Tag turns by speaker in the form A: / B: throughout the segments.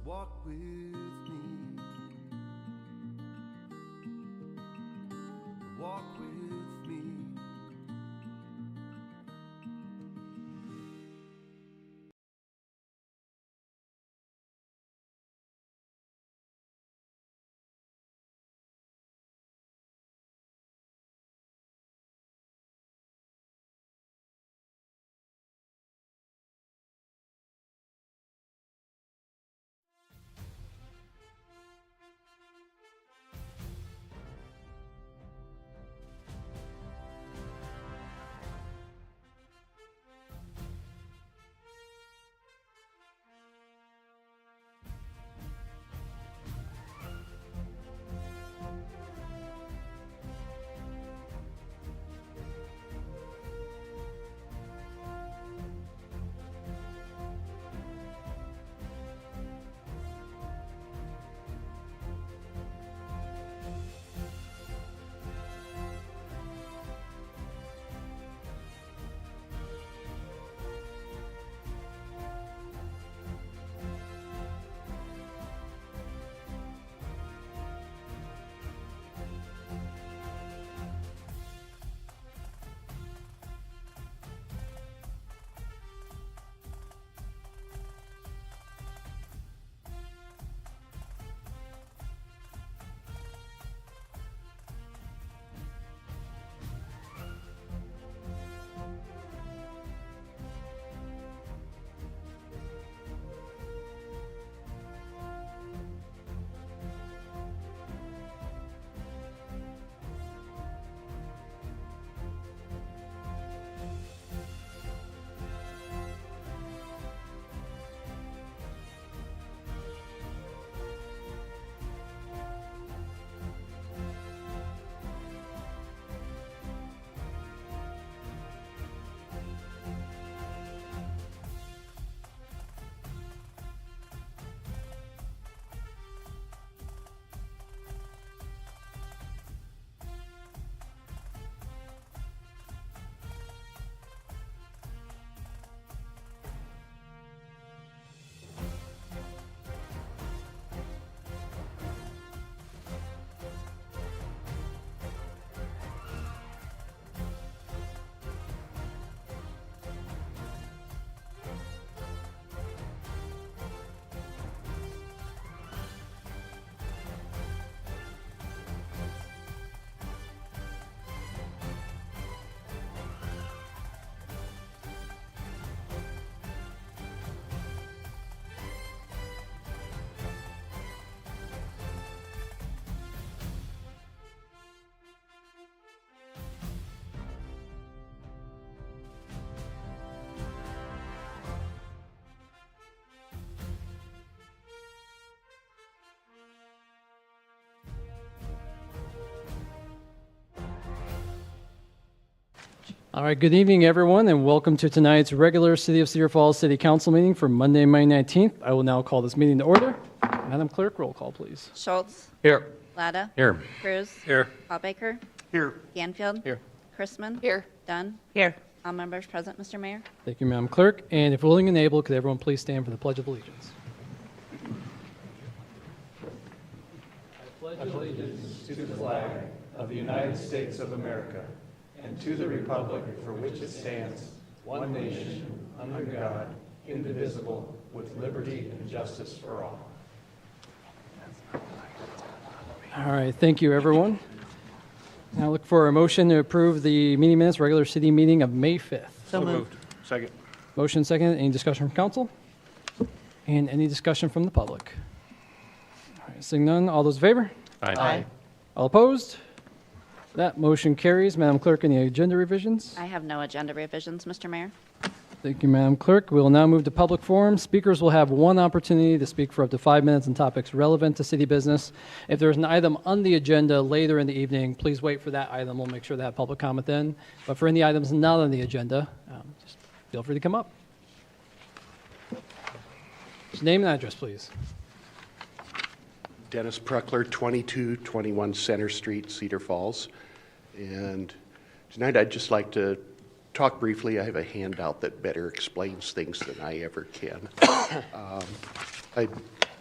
A: walk with me, walk with me.
B: All right, good evening, everyone, and welcome to tonight's regular City of Cedar Falls City Council meeting for Monday, May 19th. I will now call this meeting to order. Madam Clerk, roll call, please.
C: Schultz.
D: Here.
C: Latta.
D: Here.
C: Cruz.
D: Here.
C: Hallbaker.
D: Here.
C: Ganfield.
D: Here.
C: Chrisman.
E: Here.
C: Dunn.
E: Here.
C: All members present, Mr. Mayor.
B: Thank you, Madam Clerk. And if willing and able, could everyone please stand for the Pledge of Allegiance?
F: I pledge allegiance to the flag of the United States of America and to the republic for which it stands, one nation, under God, indivisible, with liberty and justice for all.
B: All right, thank you, everyone. Now look for a motion to approve the meeting minutes, regular city meeting of May 5th.
E: So moved.
D: Second.
B: Motion second. Any discussion from council? And any discussion from the public? All right, seeing none, all those in favor?
E: Aye.
B: All opposed? That motion carries. Madam Clerk, any agenda revisions?
C: I have no agenda revisions, Mr. Mayor.
B: Thank you, Madam Clerk. We will now move to public forum. Speakers will have one opportunity to speak for up to 5 minutes on topics relevant to city business. If there's an item on the agenda later in the evening, please wait for that item. We'll make sure to have public comment then. But for any items not on the agenda, just feel free to come up. Just name and address, please.
G: Dennis Pruckler, 2221 Center Street, Cedar Falls. And tonight I'd just like to talk briefly. I have a handout that better explains things than I ever can. I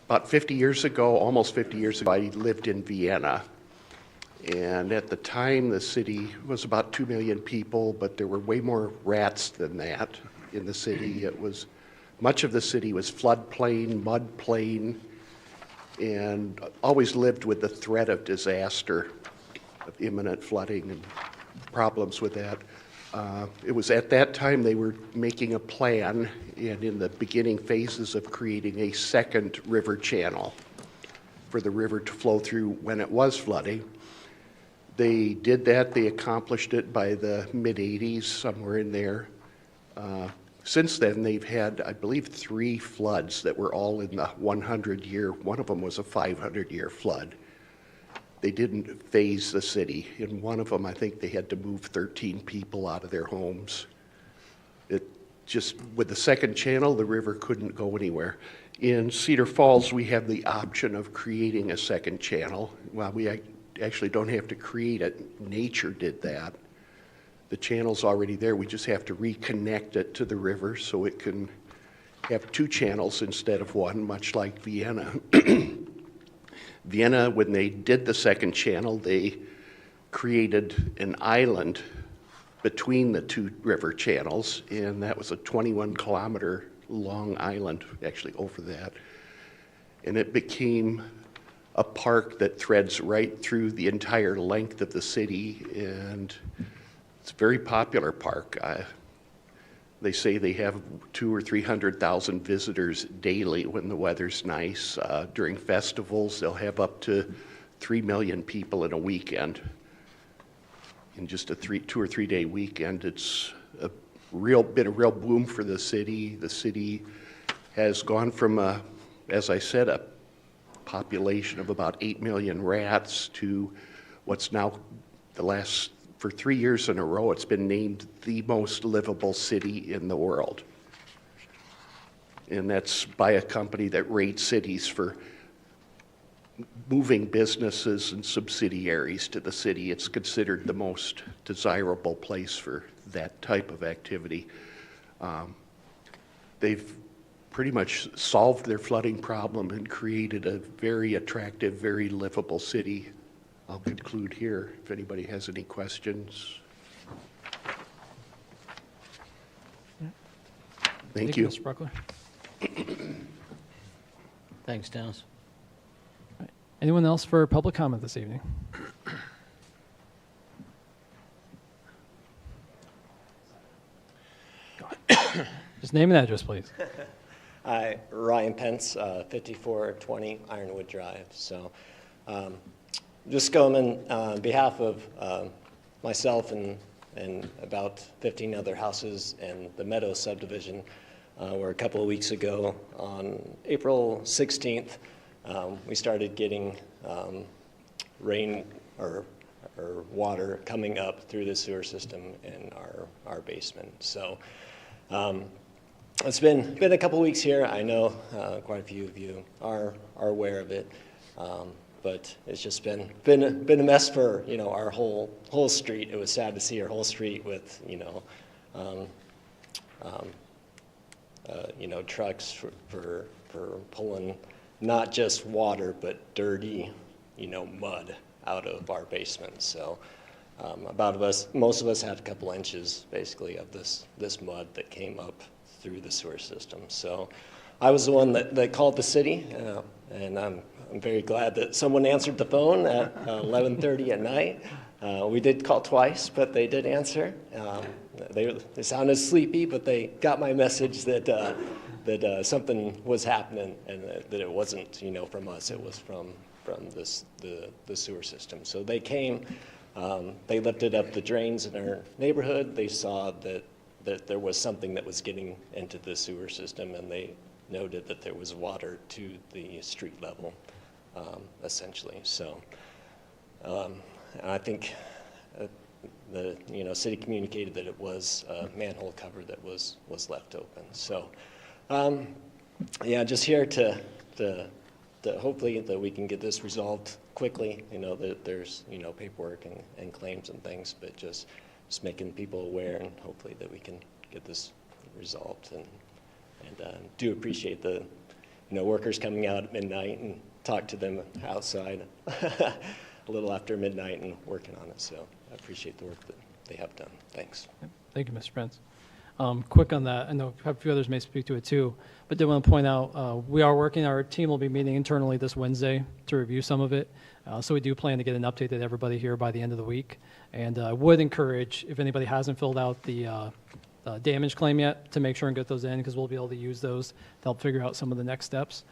G: About 50 years ago, almost 50 years ago, I lived in Vienna. And at the time, the city was about 2 million people, but there were way more rats than that in the city. Much of the city was floodplain, mud plain, and always lived with the threat of disaster, of imminent flooding and problems with that. It was at that time they were making a plan and in the beginning phases of creating a second river channel for the river to flow through when it was flooding. They did that. They accomplished it by the mid-'80s, somewhere in there. Since then, they've had, I believe, 3 floods that were all in the 100-year. One of them was a 500-year flood. They didn't phase the city. In one of them, I think they had to move 13 people out of their homes. With the second channel, the river couldn't go anywhere. In Cedar Falls, we have the option of creating a second channel. Well, we actually don't have to create it. Nature did that. The channel's already there. We just have to reconnect it to the river so it can have 2 channels instead of 1, much like Vienna. Vienna, when they did the second channel, they created an island between the 2 river channels, and that was a 21-kilometer long island, actually over that. And it became a park that threads right through the entire length of the city, and it's a very popular park. They say they have 200,000 or 300,000 visitors daily when the weather's nice. During festivals, they'll have up to 3 million people in a weekend. In just a 2 or 3 day weekend, it's been a real boom for the city. The city has gone from, as I said, a population of about 8 million rats to what's now for 3 years in a row, it's been named the most livable city in the world. And that's by a company that rates cities for moving businesses and subsidiaries to the city. It's considered the most desirable place for that type of activity. They've pretty much solved their flooding problem and created a very attractive, very livable city. I'll conclude here if anybody has any questions. Thank you.
B: Mr. Spreckler.
D: Thanks, Dennis.
B: Anyone else for public comment this evening? Just name and address, please.
E: Hi, Ryan Pence, 5420 Ironwood Drive. So just going on behalf of myself and about 15 other houses in the Meadows subdivision, where a couple of weeks ago on April 16th, we started getting rain or water coming up through the sewer system in our basement. So it's been a couple weeks here. I know quite a few of you are aware of it, but it's just been a mess for our whole street. It was sad to see our whole street with trucks for pulling not just water but dirty mud out of our basement. So most of us had a couple inches basically of this mud that came up through the sewer system. So I was the one that called the city, and I'm very glad that someone answered the phone at 11:30 at night. We did call twice, but they did answer. They sounded sleepy, but they got my message that something was happening and that it wasn't from us. It was from the sewer system. So they came. They lifted up the drains in our neighborhood. They saw that there was something that was getting into the sewer system, and they noted that there was water to the street level, essentially. So I think the city communicated that it was a manhole cover that was left open. So just here to hopefully that we can get this resolved quickly. That there's paperwork and claims and things, but just making people aware, and hopefully that we can get this resolved. And do appreciate the workers coming out at midnight and talk to them outside a little after midnight and working on it. So I appreciate the work that they have done. Thanks.
B: Thank you, Mr. Prince. Quick on that, I know a few others may speak to it too, but did want to point out, we are working, our team will be meeting internally this Wednesday to review some of it. So we do plan to get an update to everybody here by the end of the week. And I would encourage, if anybody hasn't filled out the damage claim yet, to make sure and get those in, because we'll be able to use those to help figure out some of the next steps.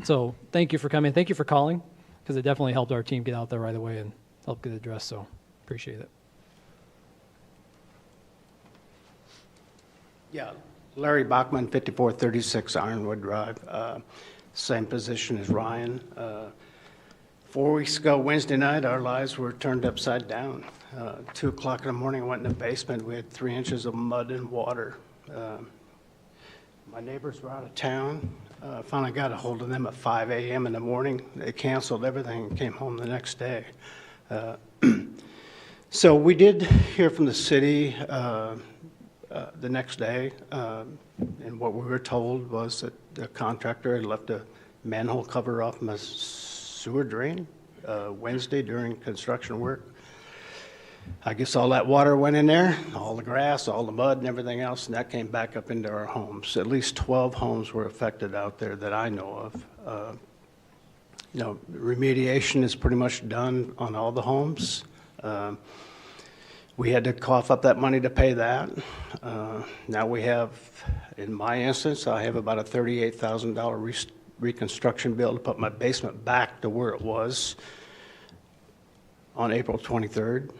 B: So thank you for coming. Thank you for calling, because it definitely helped our team get out there right away and help get it addressed. So appreciate it.
D: Yeah, Larry Bachman, 5436 Ironwood Drive. Same position as Ryan. 4 weeks ago, Wednesday night, our lives were turned upside down. 2 o'clock in the morning, I went in the basement. We had 3 inches of mud and water. My neighbors were out of town. Finally got a hold of them at 5 a.m. in the morning. They canceled everything and came home the next day. So we did hear from the city the next day, and what we were told was that the contractor had left a manhole cover off my sewer drain Wednesday during construction work. I guess all that water went in there, all the grass, all the mud and everything else, and that came back up into our homes. At least 12 homes were affected out there that I know of. Remediation is pretty much done on all the homes. We had to cough up that money to pay that. Now we have, in my instance, I have about a $38,000 reconstruction bill to put my basement back to where it was on April 23rd.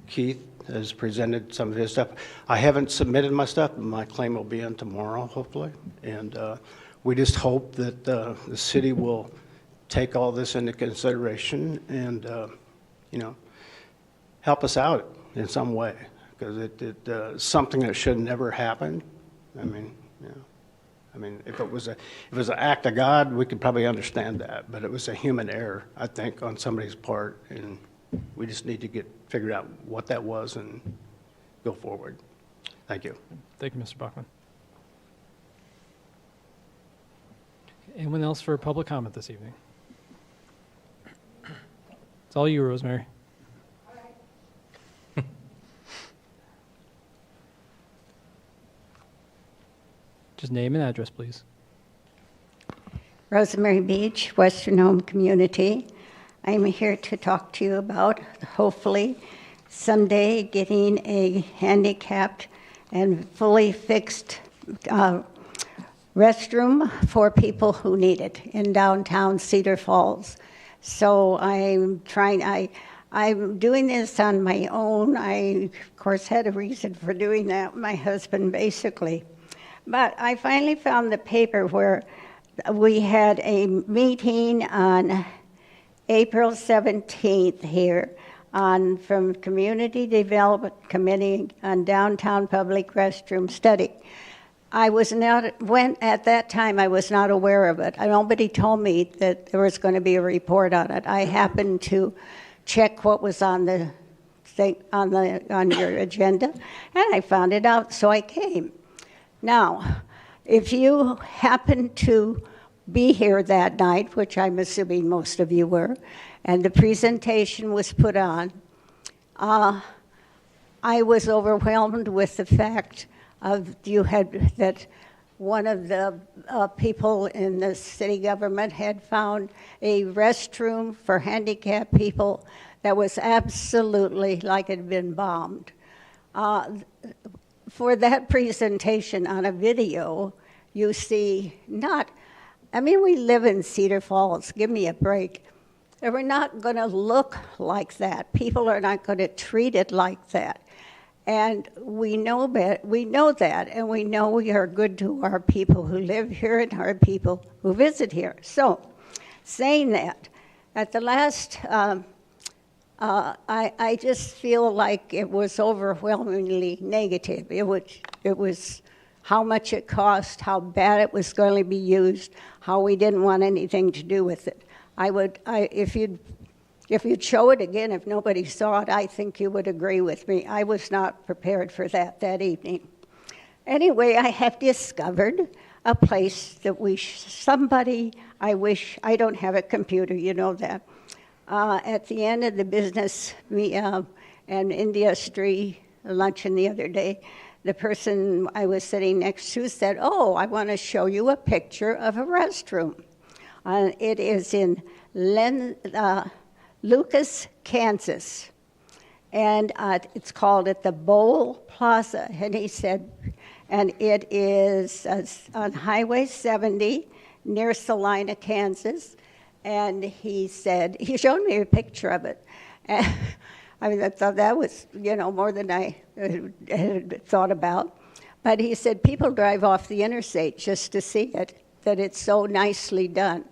D: Keith has presented some of his stuff. I haven't submitted my stuff, but my claim will be in tomorrow, hopefully. And we just hope that the city will take all this into consideration and, help us out in some way, because it's something that should never happen. If it was an act of God, we could probably understand that, but it was a human error, I think, on somebody's part, and we just need to figure out what that was and go forward. Thank you.
B: Thank you, Mr. Bachman. Anyone else for public comment this evening? It's all you, Rosemary. Just name and address, please.
H: Rosemary Beach, Western Home Community. I'm here to talk to you about, hopefully, someday getting a handicapped and fully fixed restroom for people who need it in downtown Cedar Falls. So I'm doing this on my own. I, of course, had a reason for doing that, my husband, basically. But I finally found the paper where we had a meeting on April 17th here from Community Development Committee on Downtown Public Restroom Study. At that time, I was not aware of it. Nobody told me that there was going to be a report on it. I happened to check what was on the thing, on your agenda, and I found it out, so I came. Now, if you happen to be here that night, which I'm assuming most of you were, and the presentation was put on, I was overwhelmed with the fact that one of the people in the city government had found a restroom for handicapped people that was absolutely like it had been bombed. For that presentation on a video, you see we live in Cedar Falls, give me a break. And we're not going to look like that. People are not going to treat it like that. And we know that, and we know we are good to our people who live here and our people who visit here. So, saying that, at the last, I just feel like it was overwhelmingly negative. It was how much it cost, how bad it was going to be used, how we didn't want anything to do with it. If you'd show it again, if nobody saw it, I think you would agree with me. I was not prepared for that evening. Anyway, I have discovered a place that somebody, I wish, I don't have a computer, you know that. At the end of the business and industry luncheon the other day, the person I was sitting next to said, "Oh, I want to show you a picture of a restroom." It is in Lucas, Kansas, and it's called at the Bowl Plaza. And he said, and it is on Highway 70 near Salina, Kansas. And he said, he showed me a picture of it. And I thought that was, more than I had thought about. But he said people drive off the interstate just to see it, that it's so nicely done.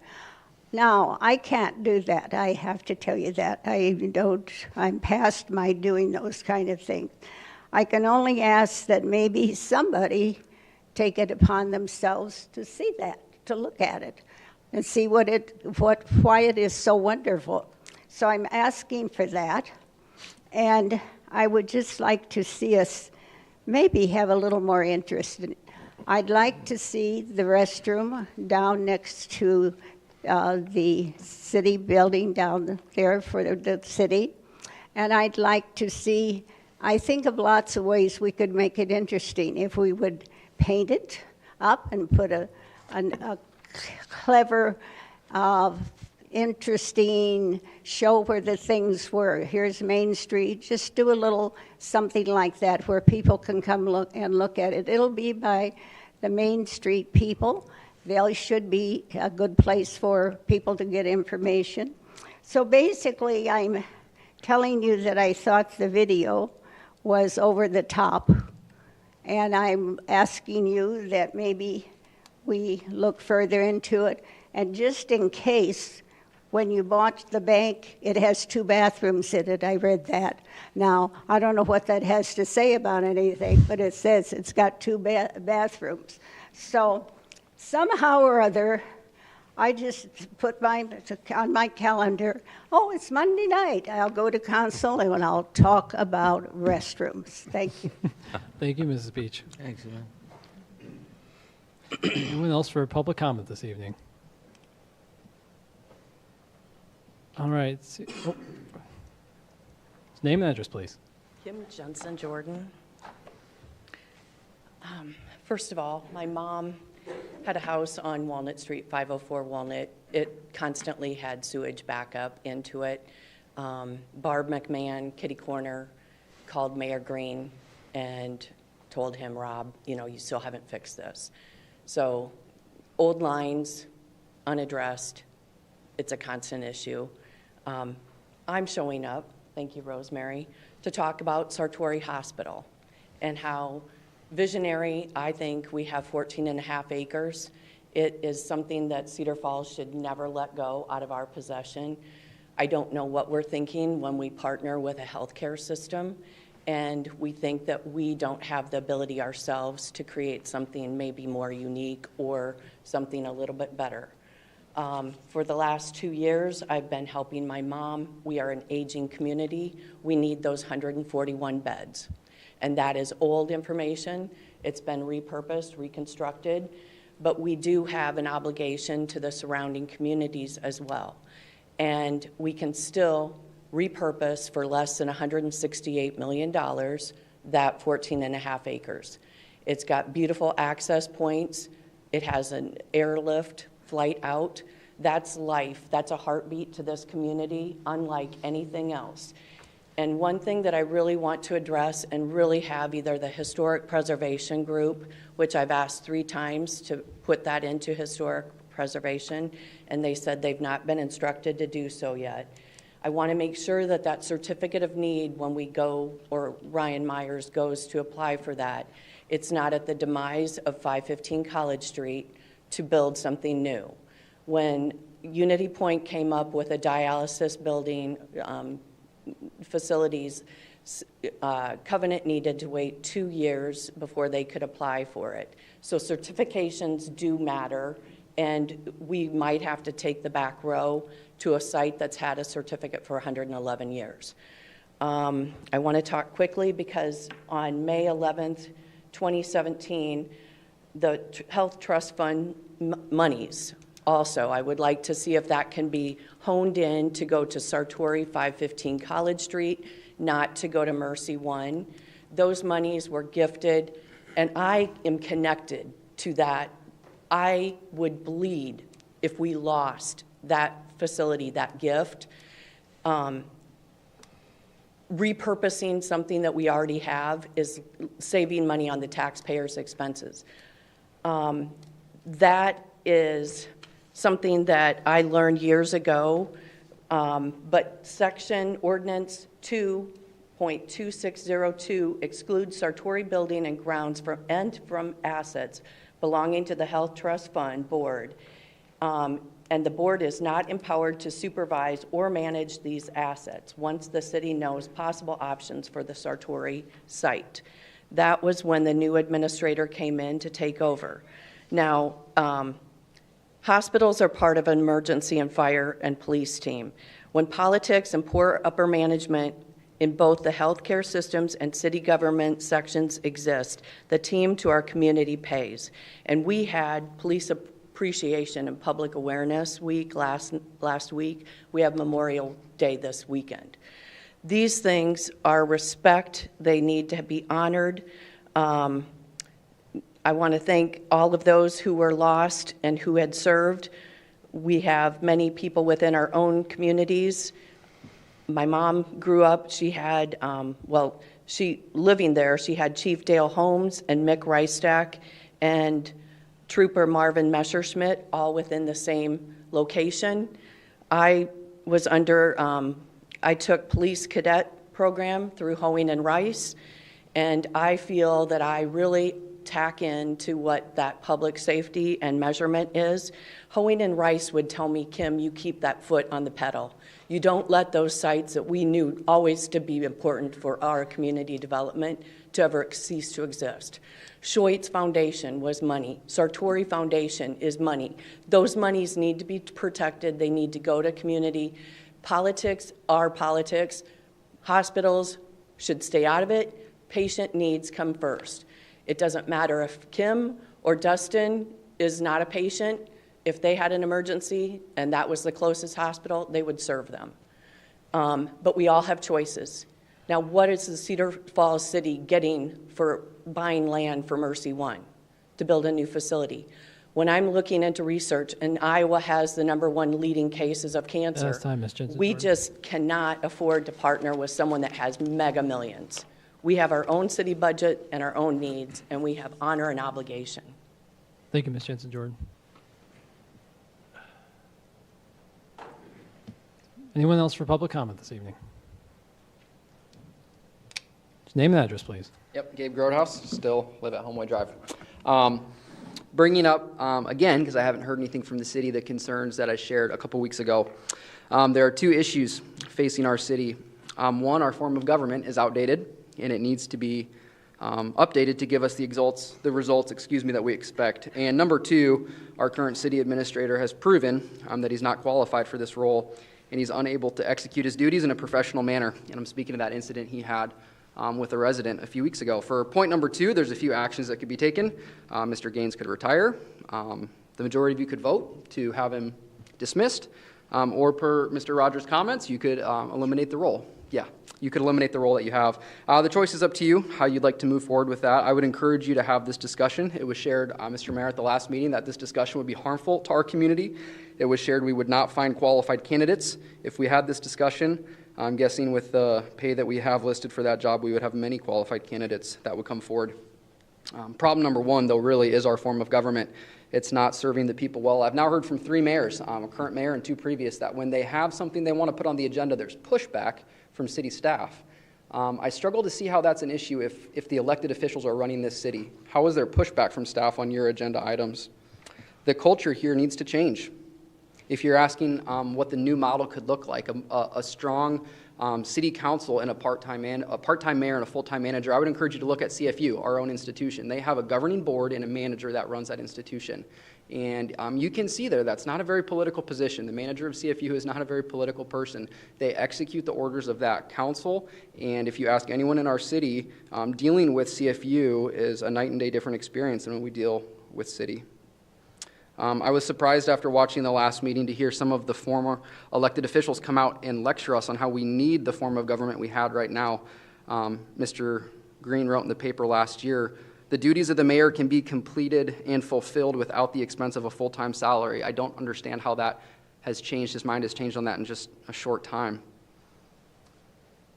H: Now, I can't do that. I have to tell you that. I'm past my doing those kind of things. I can only ask that maybe somebody take it upon themselves to see that, to look at it, and see why it is so wonderful. So I'm asking for that, and I would just like to see us maybe have a little more interest in it. I'd like to see the restroom down next to the city building down there for the city, and I'd like to see, I think of lots of ways we could make it interesting. If we would paint it up and put a clever, interesting show where the things were. Here's Main Street. Just do a little something like that where people can come look at it. It'll be by the Main Street people. They should be a good place for people to get information. So basically, I'm telling you that I thought the video was over the top, and I'm asking you that maybe we look further into it. And just in case, when you bought the bank, it has 2 bathrooms in it. I read that. Now, I don't know what that has to say about anything, but it says it's got 2 bathrooms. So somehow or other, I just put on my calendar, oh, it's Monday night. I'll go to council and I'll talk about restrooms. Thank you.
B: Thank you, Mrs. Beach.
I: Thanks, man.
B: Anyone else for public comment this evening? All right. Name and address, please.
J: Kim Jensen Jordan. First of all, my mom had a house on Walnut Street, 504 Walnut. It constantly had sewage backup into it. Barb McMahon, Kitty Corner, called Mayor Green and told him, Rob, you still haven't fixed this. So old lines, unaddressed, it's a constant issue. I'm showing up, thank you, Rosemary, to talk about Sartori Hospital and how visionary. I think we have 14.5 acres. It is something that Cedar Falls should never let go out of our possession. I don't know what we're thinking when we partner with a healthcare system, and we think that we don't have the ability ourselves to create something maybe more unique or something a little bit better. For the last 2 years, I've been helping my mom. We are an aging community. We need those 141 beds. And that is old information. It's been repurposed, reconstructed, but we do have an obligation to the surrounding communities as well. And we can still repurpose for less than $168 million that 14.5 acres. It's got beautiful access points. It has an airlift flight out. That's life. That's a heartbeat to this community, unlike anything else. And one thing that I really want to address and really have either the Historic Preservation Group, which I've asked 3 times to put that into historic preservation, and they said they've not been instructed to do so yet. I want to make sure that that certificate of need, when we go, or Ryan Myers goes to apply for that, it's not at the demise of 515 College Street to build something new. When Unity Point came up with a dialysis building, facilities, Covenant needed to wait 2 years before they could apply for it. So certifications do matter, and we might have to take the back row to a site that's had a certificate for 111 years. I want to talk quickly because on May 11th, 2017, the Health Trust Fund monies also. I would like to see if that can be honed in to go to Sartori 515 College Street, not to go to Mercy One. Those monies were gifted, and I am connected to that. I would bleed if we lost that facility, that gift. Repurposing something that we already have is saving money on the taxpayers' expenses. That is something that I learned years ago, but section ordinance 2.2602 excludes Sartori building and grounds from assets belonging to the Health Trust Fund Board. And the board is not empowered to supervise or manage these assets once the city knows possible options for the Sartori site. That was when the new administrator came in to take over. Now, hospitals are part of an emergency and fire and police team. When politics and poor upper management in both the healthcare systems and city government sections exist, the team to our community pays. And we had police appreciation and public awareness week last week. We have Memorial Day this weekend. These things are respect. They need to be honored. I want to thank all of those who were lost and who had served. We have many people within our own communities. My mom grew up, she had, living there, she had Chief Dale Holmes and Mick Reistack and Trooper Marvin Messerschmitt, all within the same location. I was I took police cadet program through Hoeing and Rice, and I feel that I really tack into what that public safety and measurement is. Hoeing and Rice would tell me, Kim, you keep that foot on the pedal. You don't let those sites that we knew always to be important for our community development to ever cease to exist. Schoit's Foundation was money. Sartori Foundation is money. Those monies need to be protected. They need to go to community. Politics are politics. Hospitals should stay out of it. Patient needs come first. It doesn't matter if Kim or Dustin is not a patient. If they had an emergency and that was the closest hospital, they would serve them. But we all have choices. Now, what is the Cedar Falls City getting for buying land for Mercy One to build a new facility? When I'm looking into research, and Iowa has the #1 leading cases of cancer, we just cannot afford to partner with someone that has mega millions. We have our own city budget and our own needs, and we have honor and obligation.
B: Thank you, Ms. Jensen-Jordan. Anyone else for public comment this evening? Just name and address, please.
I: Yep, Gabe Grodehouse, still live at Homeway Drive. Bringing up, again, because I haven't heard anything from the city, the concerns that I shared a couple weeks ago. There are two issues facing our city. One, our form of government is outdated, and it needs to be updated to give us the results that we expect. And number two, our current city administrator has proven that he's not qualified for this role, and he's unable to execute his duties in a professional manner. And I'm speaking of that incident he had with a resident a few weeks ago. For point number two, there's a few actions that could be taken. Mr. Gaines could retire. The majority of you could vote to have him dismissed. Or per Mr. Rogers' comments, you could eliminate the role. Yeah, you could eliminate the role that you have. The choice is up to you, how you'd like to move forward with that. I would encourage you to have this discussion. It was shared, Mr. Mayor, at the last meeting that this discussion would be harmful to our community. It was shared we would not find qualified candidates if we had this discussion. I'm guessing with the pay that we have listed for that job, we would have many qualified candidates that would come forward. Problem number one, though, really is our form of government. It's not serving the people well. I've now heard from 3 mayors, a current mayor and 2 previous, that when they have something they want to put on the agenda, there's pushback from city staff. I struggle to see how that's an issue if the elected officials are running this city. How is there pushback from staff on your agenda items? The culture here needs to change. If you're asking what the new model could look like, a strong city council and a part-time mayor and a full-time manager, I would encourage you to look at CFU, our own institution. They have a governing board and a manager that runs that institution. And you can see there that's not a very political position. The manager of CFU is not a very political person. They execute the orders of that council. And if you ask anyone in our city, dealing with CFU is a night and day different experience than when we deal with city. I was surprised after watching the last meeting to hear some of the former elected officials come out and lecture us on how we need the form of government we had right now. Mr. Green wrote in the paper last year, "The duties of the mayor can be completed and fulfilled without the expense of a full-time salary." I don't understand how that has changed. His mind has changed on that in just a short time.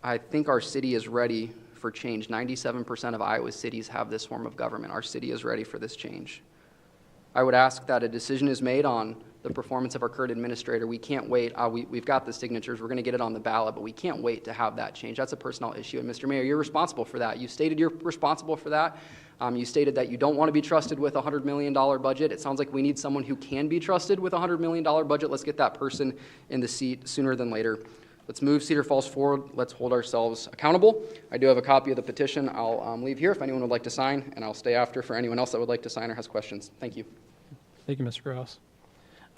I: I think our city is ready for change. 97% of Iowa cities have this form of government. Our city is ready for this change. I would ask that a decision is made on the performance of our current administrator. We can't wait. We've got the signatures. We're going to get it on the ballot, but we can't wait to have that change. That's a personnel issue. And Mr. Mayor, you're responsible for that. You stated you're responsible for that. You stated that you don't want to be trusted with a $100 million budget. It sounds like we need someone who can be trusted with a $100 million budget. Let's get that person in the seat sooner than later. Let's move Cedar Falls forward. Let's hold ourselves accountable. I do have a copy of the petition. I'll leave here if anyone would like to sign, and I'll stay after for anyone else that would like to sign or has questions. Thank you.
B: Thank you, Mr. Gross.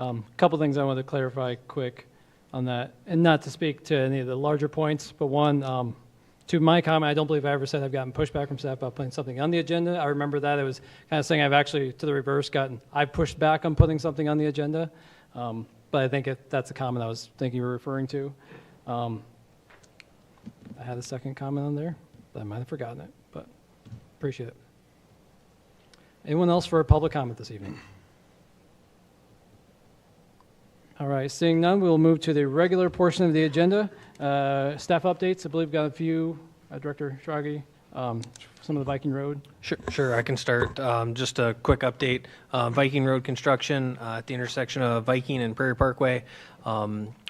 B: A couple things I wanted to clarify quick on that, and not to speak to any of the larger points, but one, to my comment, I don't believe I ever said I've gotten pushback from staff about putting something on the agenda. I remember that. It was kind of saying I've actually, to the reverse, I've pushed back on putting something on the agenda. But I think that's the comment I was thinking you were referring to. I had a second comment on there, but I might have forgotten it, but appreciate it. Anyone else for a public comment this evening? All right, seeing none, we'll move to the regular portion of the agenda. Staff updates, I believe we've got a few. Director Schrage, some of the Viking Road.
K: Sure, I can start. Just a quick update. Viking Road construction at the intersection of Viking and Prairie Parkway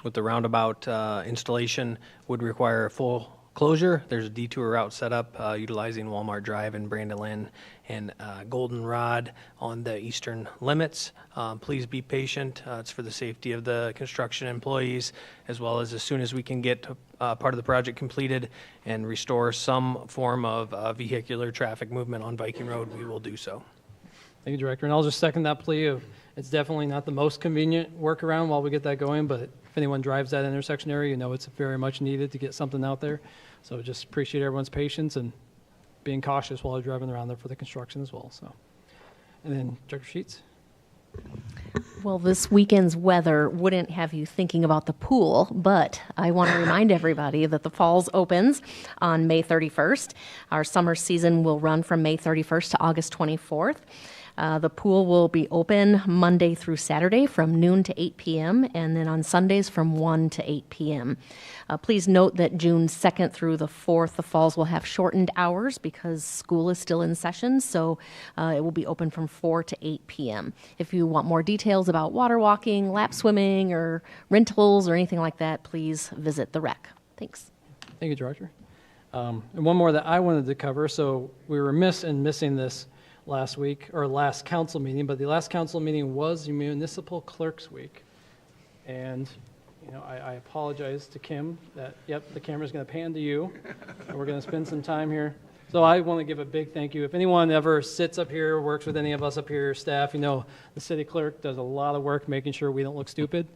K: with the roundabout installation would require a full closure. There's a detour route set up utilizing Walmart Drive and Brandon Lynn and Goldenrod on the eastern limits. Please be patient. It's for the safety of the construction employees, as well as soon as we can get part of the project completed and restore some form of vehicular traffic movement on Viking Road, we will do so.
B: Thank you, Director. And I'll just second that plea of it's definitely not the most convenient workaround while we get that going, but if anyone drives that intersection area, you know it's very much needed to get something out there. So just appreciate everyone's patience and being cautious while you're driving around there for the construction as well. So, and then Director Sheets.
L: Well, this weekend's weather wouldn't have you thinking about the pool, but I want to remind everybody that the Falls opens on May 31st. Our summer season will run from May 31st to August 24th. The pool will be open Monday through Saturday from noon to 8 p.m. and then on Sundays from 1 to 8 p.m. Please note that June 2nd through the 4th, the Falls will have shortened hours because school is still in session, so it will be open from 4 to 8 p.m. If you want more details about water walking, lap swimming, or rentals or anything like that, please visit the rec. Thanks.
B: Thank you, Director. And one more that I wanted to cover. So we were missing this last week, or last council meeting, but the last council meeting was Municipal Clerks Week. And, you know, I apologize to Kim that, yep, the camera's going to pan to you, and we're going to spend some time here. So I want to give a big thank you. If anyone ever sits up here, works with any of us up here, staff, you know, the city clerk does a lot of work making sure we don't look stupid,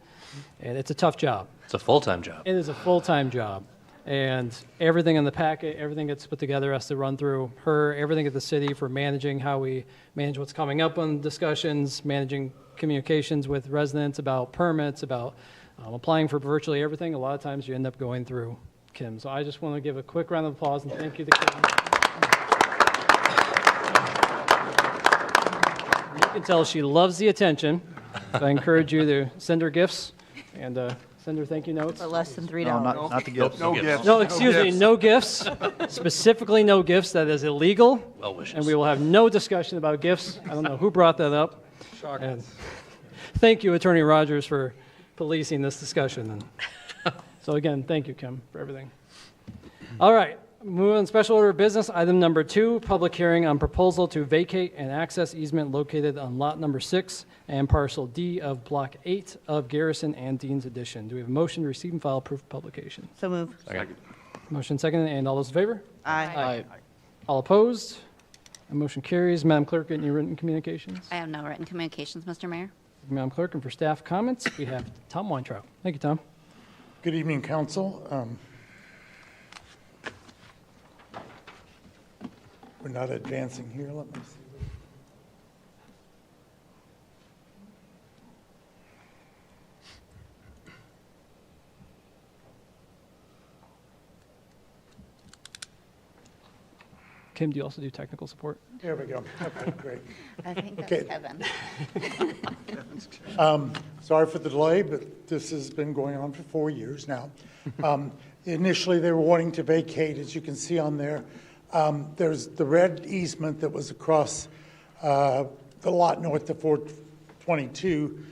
B: and it's a tough job.
M: It's a full-time job.
B: It is a full-time job. And everything in the packet, everything gets put together has to run through her, everything at the city for managing how we manage what's coming up on discussions, managing communications with residents about permits, about applying for virtually everything. A lot of times you end up going through Kim. So I just want to give a quick round of applause and thank you to Kim. You can tell she loves the attention. So I encourage you to send her gifts and send her thank you notes.
N: For less than $3.
F: No, not the gifts. No gifts.
B: No, excuse me, no gifts. Specifically no gifts. That is illegal.
M: Well wishes.
B: And we will have no discussion about gifts. I don't know who brought that up. And thank you, Attorney Rogers, for policing this discussion. And so again, thank you, Kim, for everything. All right, moving on special order of business. Item number 2, public hearing on proposal to vacate an access easement located on lot number 6 and parcel D of block 8 of Garrison and Dean's Addition. Do we have a motion to receive and file proof of publication?
N: So move.
M: Second.
B: Motion second, and all those in favor?
N: Aye.
B: All opposed? The motion carries. Madam Clerk, any written communications?
C: I have no written communications, Mr. Mayor.
B: Madam Clerk, and for staff comments, we have Tom Weintraub. Thank you, Tom.
O: Good evening, Council. We're not advancing here. Let me see.
B: Kim, do you also do technical support?
O: There we go. Okay, great.
C: I think that's
O: Okay.
C: Kevin.
O: Sorry for the delay, but this has been going on for 4 years now. Initially, they were wanting to vacate, as you can see on there. There's the red easement that was across the lot north of 422.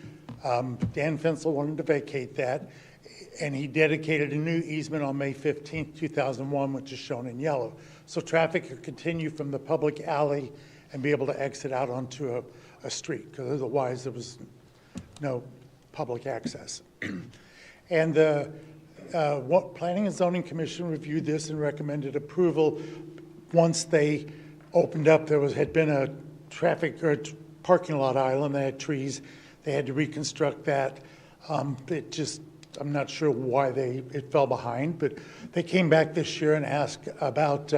O: Dan Fensel wanted to vacate that, and he dedicated a new easement on May 15th, 2001, which is shown in yellow. So traffic could continue from the public alley and be able to exit out onto a street, because otherwise there was no public access. And the Planning and Zoning Commission reviewed this and recommended approval. Once they opened up, there had been a traffic or parking lot island. They had trees. They had to reconstruct that. I'm not sure why it fell behind, but they came back this year and asked about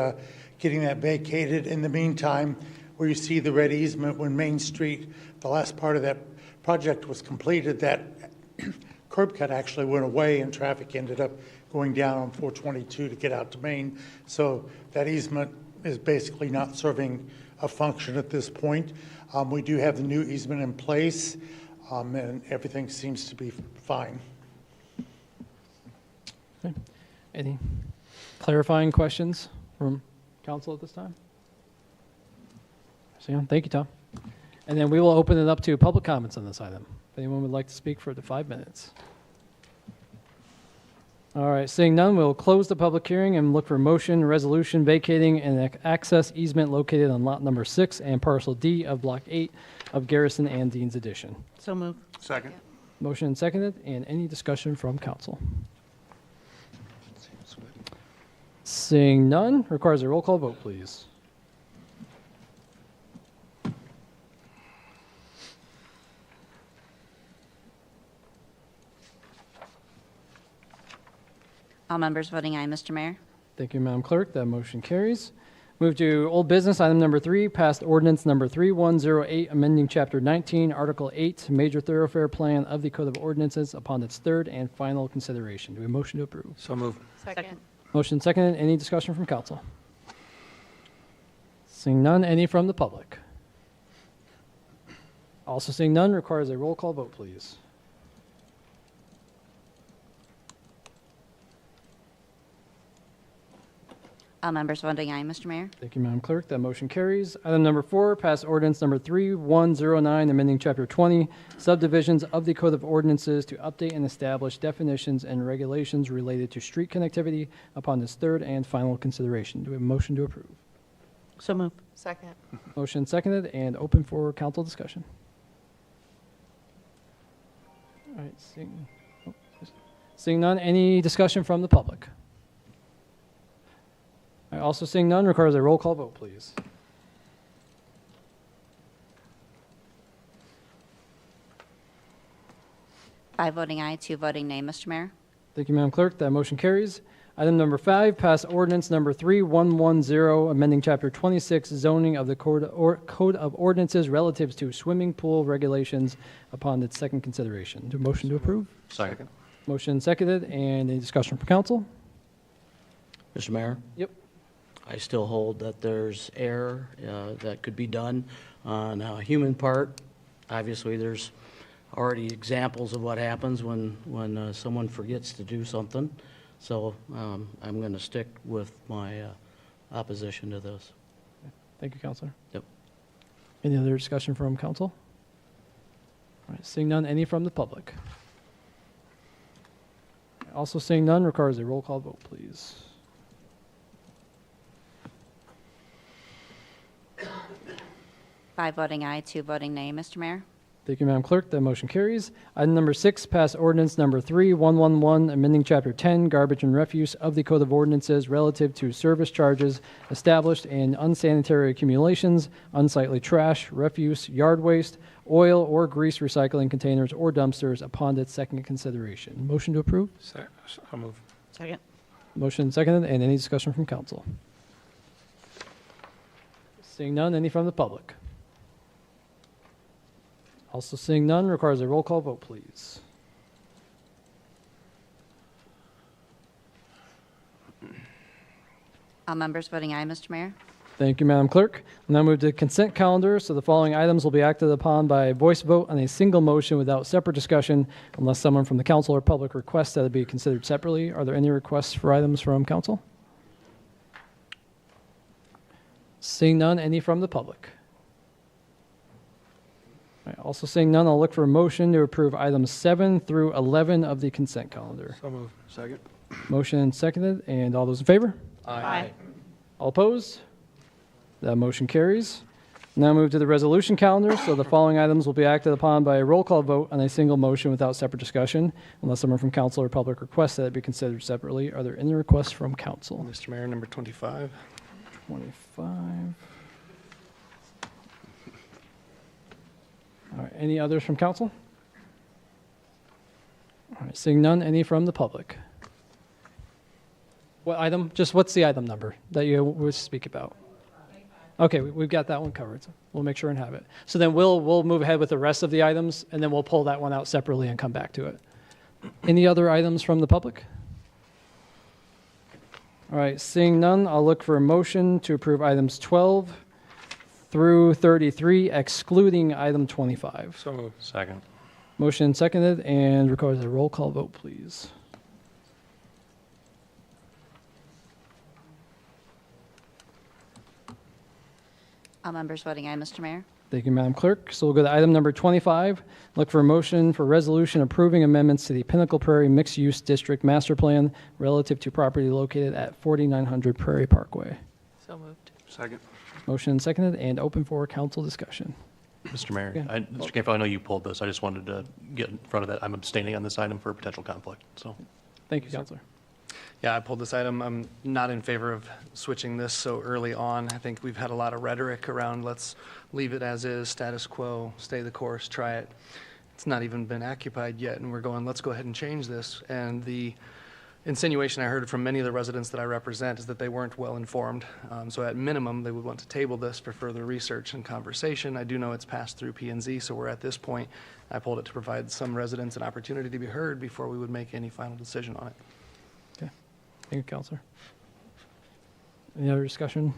O: getting that vacated. In the meantime, where you see the red easement, when Main Street, the last part of that project was completed, that curb cut actually went away and traffic ended up going down on 422 to get out to Main. So that easement is basically not serving a function at this point. We do have the new easement in place, and everything seems to be fine.
B: Okay. Any clarifying questions from council at this time? Thank you, Tom. And then we will open it up to public comments on this item. If anyone would like to speak for the 5 minutes. All right, seeing none, we'll close the public hearing and look for motion, resolution vacating an access easement located on lot number 6 and parcel D of block 8 of Garrison and Dean's Addition.
C: So moved.
F: Second.
B: Motion and seconded, and any discussion from council? Seeing none, requires a roll call vote, please.
C: All members voting aye, Mr. Mayor.
B: Thank you, Madam Clerk. That motion carries. Move to old business, item number 3, passed ordinance number 3108, amending Chapter 19, Article 8, Major Thoroughfare Plan of the Code of Ordinances upon its third and final consideration. Do we have a motion to approve?
F: So moved.
C: Second.
B: Motion seconded. Any discussion from council? Seeing none, any from the public? Also seeing none, requires a roll call vote, please.
C: All members voting aye, Mr. Mayor.
B: Thank you, Madam Clerk. That motion carries. Item number 4, pass ordinance number 3109, amending Chapter 20, subdivisions of the Code of Ordinances to update and establish definitions and regulations related to street connectivity upon this third and final consideration. Do we have a motion to approve?
C: So moved. Second.
B: Motion seconded and open for council discussion. All right, seeing none, any discussion from the public? All right, also seeing none, requires a roll call vote, please.
C: Five voting aye, 2 voting nay, Mr. Mayor.
B: Thank you, Madam Clerk. That motion carries. Item number 5, pass ordinance number 3110, amending Chapter 26, zoning of the Code of Ordinances relatives to swimming pool regulations upon its second consideration. Do a motion to approve?
F: Second.
B: Motion seconded, and any discussion from council?
M: Mr. Mayor?
B: Yep.
M: I still hold that there's error that could be done on a human part. Obviously, there's already examples of what happens when someone forgets to do something. So I'm going to stick with my opposition to this.
B: Thank you, Councilor.
M: Yep.
B: Any other discussion from council? All right, seeing none, any from the public? Also seeing none, requires a roll call vote, please.
C: Five voting aye, 2 voting nay, Mr. Mayor.
B: Thank you, Madam Clerk. That motion carries. Item number 6, pass ordinance number 3111, amending Chapter 10, garbage and refuse of the Code of Ordinances relative to service charges established in unsanitary accumulations, unsightly trash, refuse, yard waste, oil or grease recycling containers or dumpsters upon its second consideration. Motion to approve?
F: I'll move.
C: Second.
B: Motion seconded, and any discussion from council? Seeing none, any from the public? Also seeing none, requires a roll call vote, please.
C: All members voting aye, Mr. Mayor.
B: Thank you, Madam Clerk. We'll now move to consent calendar. So the following items will be acted upon by voice vote on a single motion without separate discussion unless someone from the council or public requests that it be considered separately. Are there any requests for items from council? Seeing none, any from the public? All right, also seeing none, I'll look for a motion to approve items 7 through 11 of the consent calendar.
F: So moved. Second.
B: Motion seconded, and all those in favor?
F: Aye.
B: All opposed? That motion carries. Now move to the resolution calendar. So the following items will be acted upon by a roll call vote on a single motion without separate discussion, unless someone from council or public requests that it be considered separately. Are there any requests from council?
F: Mr. Mayor, number 25.
B: 25. All right, any others from council? All right, seeing none, any from the public? What item? Just what's the item number that you would speak about? Okay, we've got that one covered. So we'll make sure and have it. So then we'll move ahead with the rest of the items, and then we'll pull that one out separately and come back to it. Any other items from the public? All right, seeing none, I'll look for a motion to approve items 12 through 33, excluding item 25.
F: So moved. Second.
B: Motion seconded, and requires a roll call vote, please.
C: All members voting aye, Mr. Mayor.
B: Thank you, Madam Clerk. So we'll go to item number 25. Look for a motion for resolution approving amendments to the Pinnacle Prairie Mixed-Use District Master Plan relative to property located at 4900 Prairie Parkway.
J: So moved.
F: Second.
B: Motion seconded and open for council discussion.
N: Mr. Mayor,
B: Yeah.
N: Mr. Canfield, I know you pulled this. I just wanted to get in front of that. I'm abstaining on this item for potential conflict, so.
B: Thank you, Counselor.
F: Yeah, I pulled this item. I'm not in favor of switching this so early on. I think we've had a lot of rhetoric around let's leave it as is, status quo, stay the course, try it. It's not even been occupied yet, and we're going, let's go ahead and change this. And the insinuation I heard from many of the residents that I represent is that they weren't well informed. So at minimum, they would want to table this for further research and conversation. I do know it's passed through P&Z, so we're at this point. I pulled it to provide some residents an opportunity to be heard before we would make any final decision on it.
B: Thank you, Counselor. Any other discussion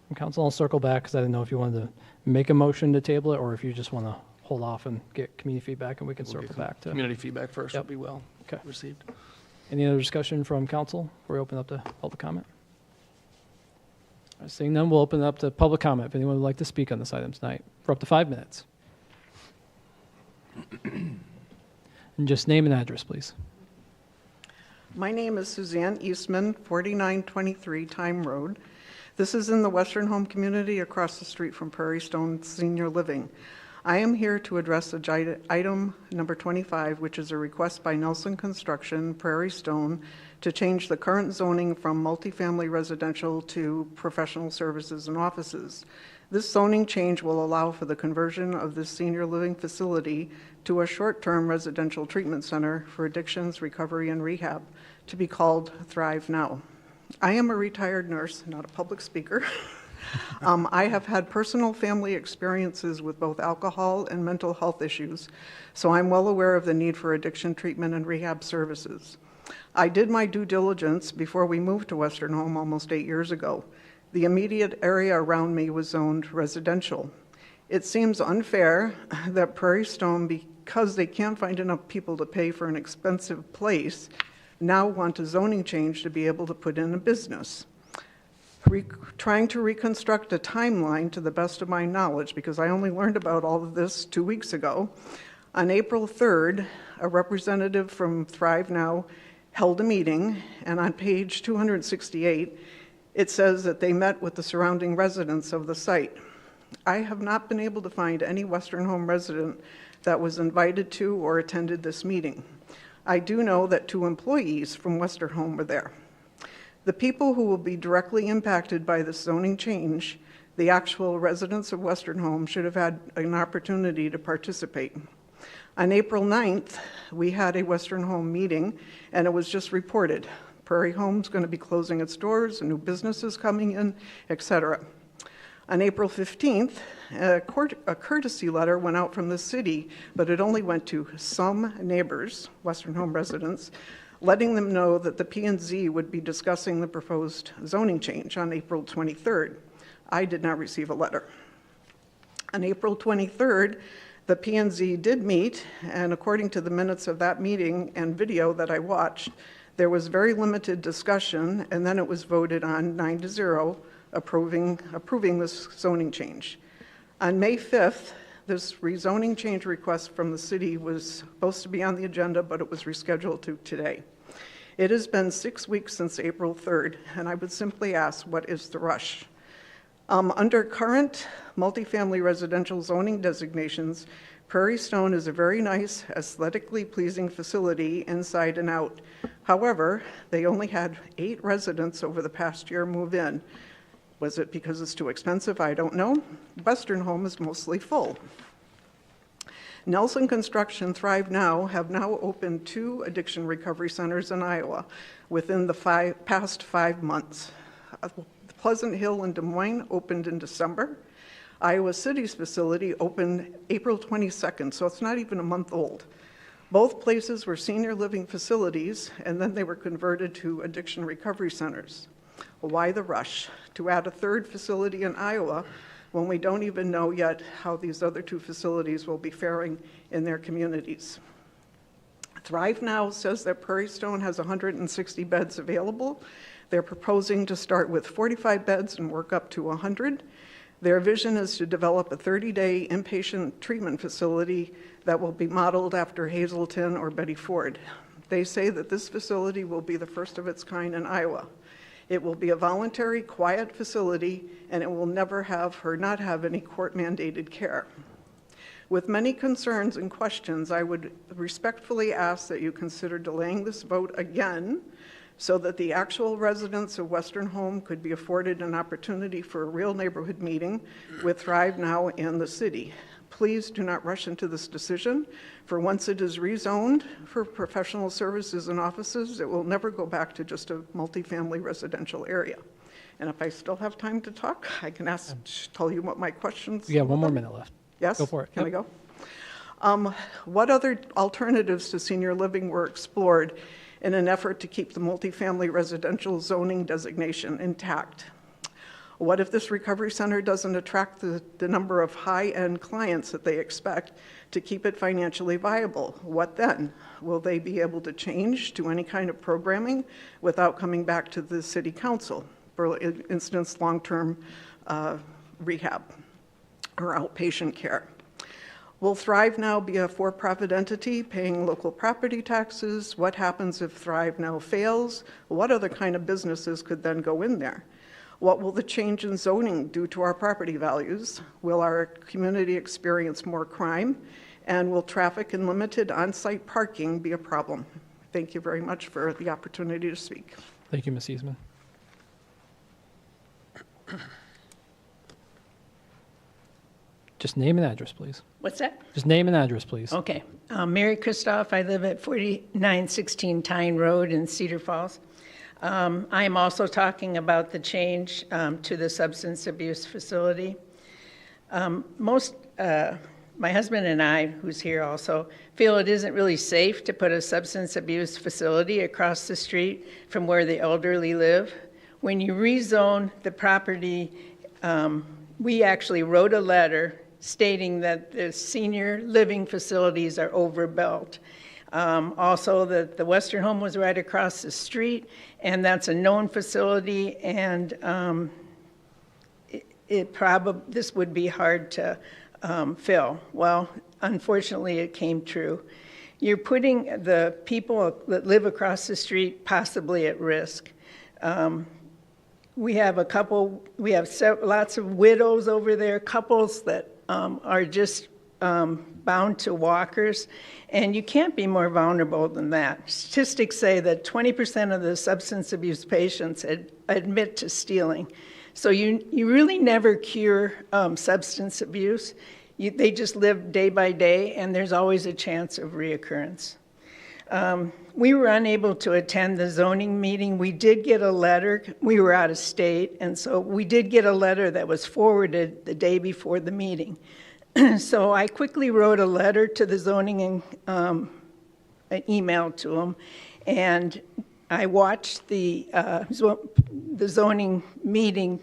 B: from council? I'll circle back because I didn't know if you wanted to make a motion to table it or if you just want to hold off and get community feedback and we can circle back to.
F: Community feedback first would be well
B: Okay.
F: received.
B: Any other discussion from council before we open up to public comment? All right, seeing none, we'll open it up to public comment if anyone would like to speak on this item tonight for up to 5 minutes. And just name and address, please.
P: My name is Suzanne Eastman, 4923 Time Road. This is in the Western Home community across the street from Prairie Stone Senior Living. I am here to address item number 25, which is a request by Nelson Construction, Prairie Stone, to change the current zoning from multifamily residential to professional services and offices. This zoning change will allow for the conversion of this senior living facility to a short-term residential treatment center for addictions, recovery, and rehab, to be called Thrive Now. I am a retired nurse, not a public speaker. I have had personal family experiences with both alcohol and mental health issues, so I'm well aware of the need for addiction treatment and rehab services. I did my due diligence before we moved to Western Home almost 8 years ago. The immediate area around me was zoned residential. It seems unfair that Prairie Stone, because they can't find enough people to pay for an expensive place, now want a zoning change to be able to put in a business. Trying to reconstruct a timeline to the best of my knowledge, because I only learned about all of this 2 weeks ago. On April 3rd, a representative from Thrive Now held a meeting, and on page 268, it says that they met with the surrounding residents of the site. I have not been able to find any Western Home resident that was invited to or attended this meeting. I do know that 2 employees from Western Home were there. The people who will be directly impacted by this zoning change, the actual residents of Western Home, should have had an opportunity to participate. On April 9th, we had a Western Home meeting, and it was just reported. Prairie Home's going to be closing its doors, new businesses coming in, etc. On April 15th, a courtesy letter went out from the city, but it only went to some neighbors, Western Home residents, letting them know that the P&Z would be discussing the proposed zoning change on April 23rd. I did not receive a letter. On April 23rd, the P&Z did meet, and according to the minutes of that meeting and video that I watched, there was very limited discussion, and then it was voted on 9-0, approving this zoning change. On May 5th, this rezoning change request from the city was supposed to be on the agenda, but it was rescheduled to today. It has been 6 weeks since April 3rd, and I would simply ask, what is the rush? Under current multifamily residential zoning designations, Prairie Stone is a very nice, aesthetically pleasing facility inside and out. However, they only had 8 residents over the past year move in. Was it because it's too expensive? I don't know. Western Home is mostly full. Nelson Construction Thrive Now have now opened 2 addiction recovery centers in Iowa within the past 5 months. Pleasant Hill in Des Moines opened in December. Iowa City's facility opened April 22nd, so it's not even a month old. Both places were senior living facilities, and then they were converted to addiction recovery centers. Why the rush to add a 3rd facility in Iowa when we don't even know yet how these other 2 facilities will be faring in their communities? Thrive Now says that Prairie Stone has 160 beds available. They're proposing to start with 45 beds and work up to 100. Their vision is to develop a 30-day inpatient treatment facility that will be modeled after Hazelton or Betty Ford. They say that this facility will be the first of its kind in Iowa. It will be a voluntary, quiet facility, and it will never have or not have any court-mandated care. With many concerns and questions, I would respectfully ask that you consider delaying this vote again so that the actual residents of Western Home could be afforded an opportunity for a real neighborhood meeting with Thrive Now and the city. Please do not rush into this decision, for once it is rezoned for professional services and offices, it will never go back to just a multifamily residential area. And if I still have time to talk, I can tell you what my questions.
B: We have 1 more minute left.
P: Yes?
B: Go for it.
P: Can I go? What other alternatives to senior living were explored in an effort to keep the multifamily residential zoning designation intact? What if this recovery center doesn't attract the number of high-end clients that they expect to keep it financially viable? What then? Will they be able to change to any kind of programming without coming back to the city council? For instance, long-term rehab or outpatient care. Will Thrive Now be a for-profit entity paying local property taxes? What happens if Thrive Now fails? What other kind of businesses could then go in there? What will the change in zoning do to our property values? Will our community experience more crime? And will traffic and limited on-site parking be a problem? Thank you very much for the opportunity to speak.
B: Thank you, Ms. Eastman. Just name and address, please.
Q: What's that?
B: Just name and address, please.
Q: Okay. Mary Christoph. I live at 4916 Tyne Road in Cedar Falls. I am also talking about the change to the substance abuse facility. My husband and I, who's here also, feel it isn't really safe to put a substance abuse facility across the street from where the elderly live. When you rezone the property, we actually wrote a letter stating that the senior living facilities are overbuilt. Also, that the Western Home was right across the street, and that's a known facility, and this would be hard to fill. Well, unfortunately, it came true. You're putting the people that live across the street possibly at risk. We have lots of widows over there, couples that are just bound to walkers, and you can't be more vulnerable than that. Statistics say that 20% of the substance abuse patients admit to stealing. So you really never cure substance abuse. They just live day by day, and there's always a chance of reoccurrence. We were unable to attend the zoning meeting. We did get a letter. We were out of state, and so we did get a letter that was forwarded the day before the meeting. So I quickly wrote a letter to the zoning and an email to them, and I watched the zoning meeting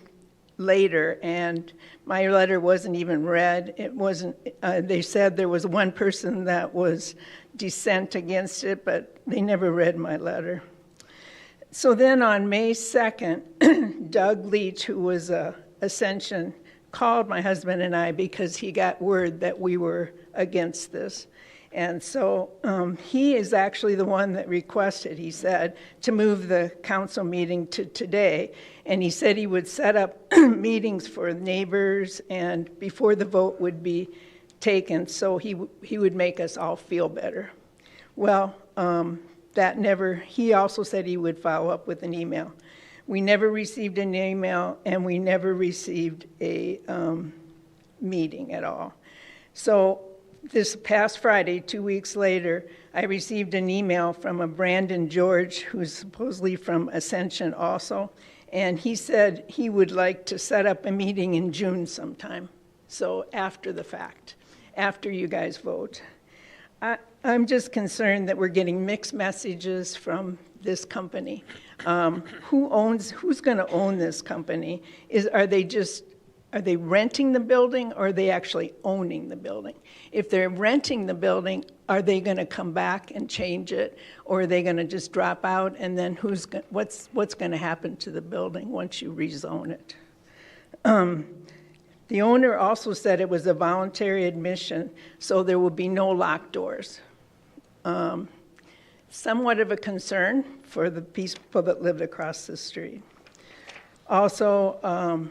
Q: later, and my letter wasn't even read. It wasn't, they said there was one person that was dissent against it, but they never read my letter. So then on May 2nd, Doug Leach, who was Ascension, called my husband and I because he got word that we were against this. And so he is actually the one that requested, he said, to move the council meeting to today. And he said he would set up meetings for neighbors and before the vote would be taken, so he would make us all feel better. Well, he also said he would follow up with an email. We never received an email and we never received a meeting at all. So this past Friday, 2 weeks later, I received an email from a Brandon George, who's supposedly from Ascension also, and he said he would like to set up a meeting in June sometime, so after the fact, after you guys vote. I'm just concerned that we're getting mixed messages from this company. Who's going to own this company? Are they renting the building or are they actually owning the building? If they're renting the building, are they going to come back and change it, or are they going to just drop out? And then what's going to happen to the building once you rezone it? The owner also said it was a voluntary admission, so there will be no locked doors. Somewhat of a concern for the people that lived across the street. Also,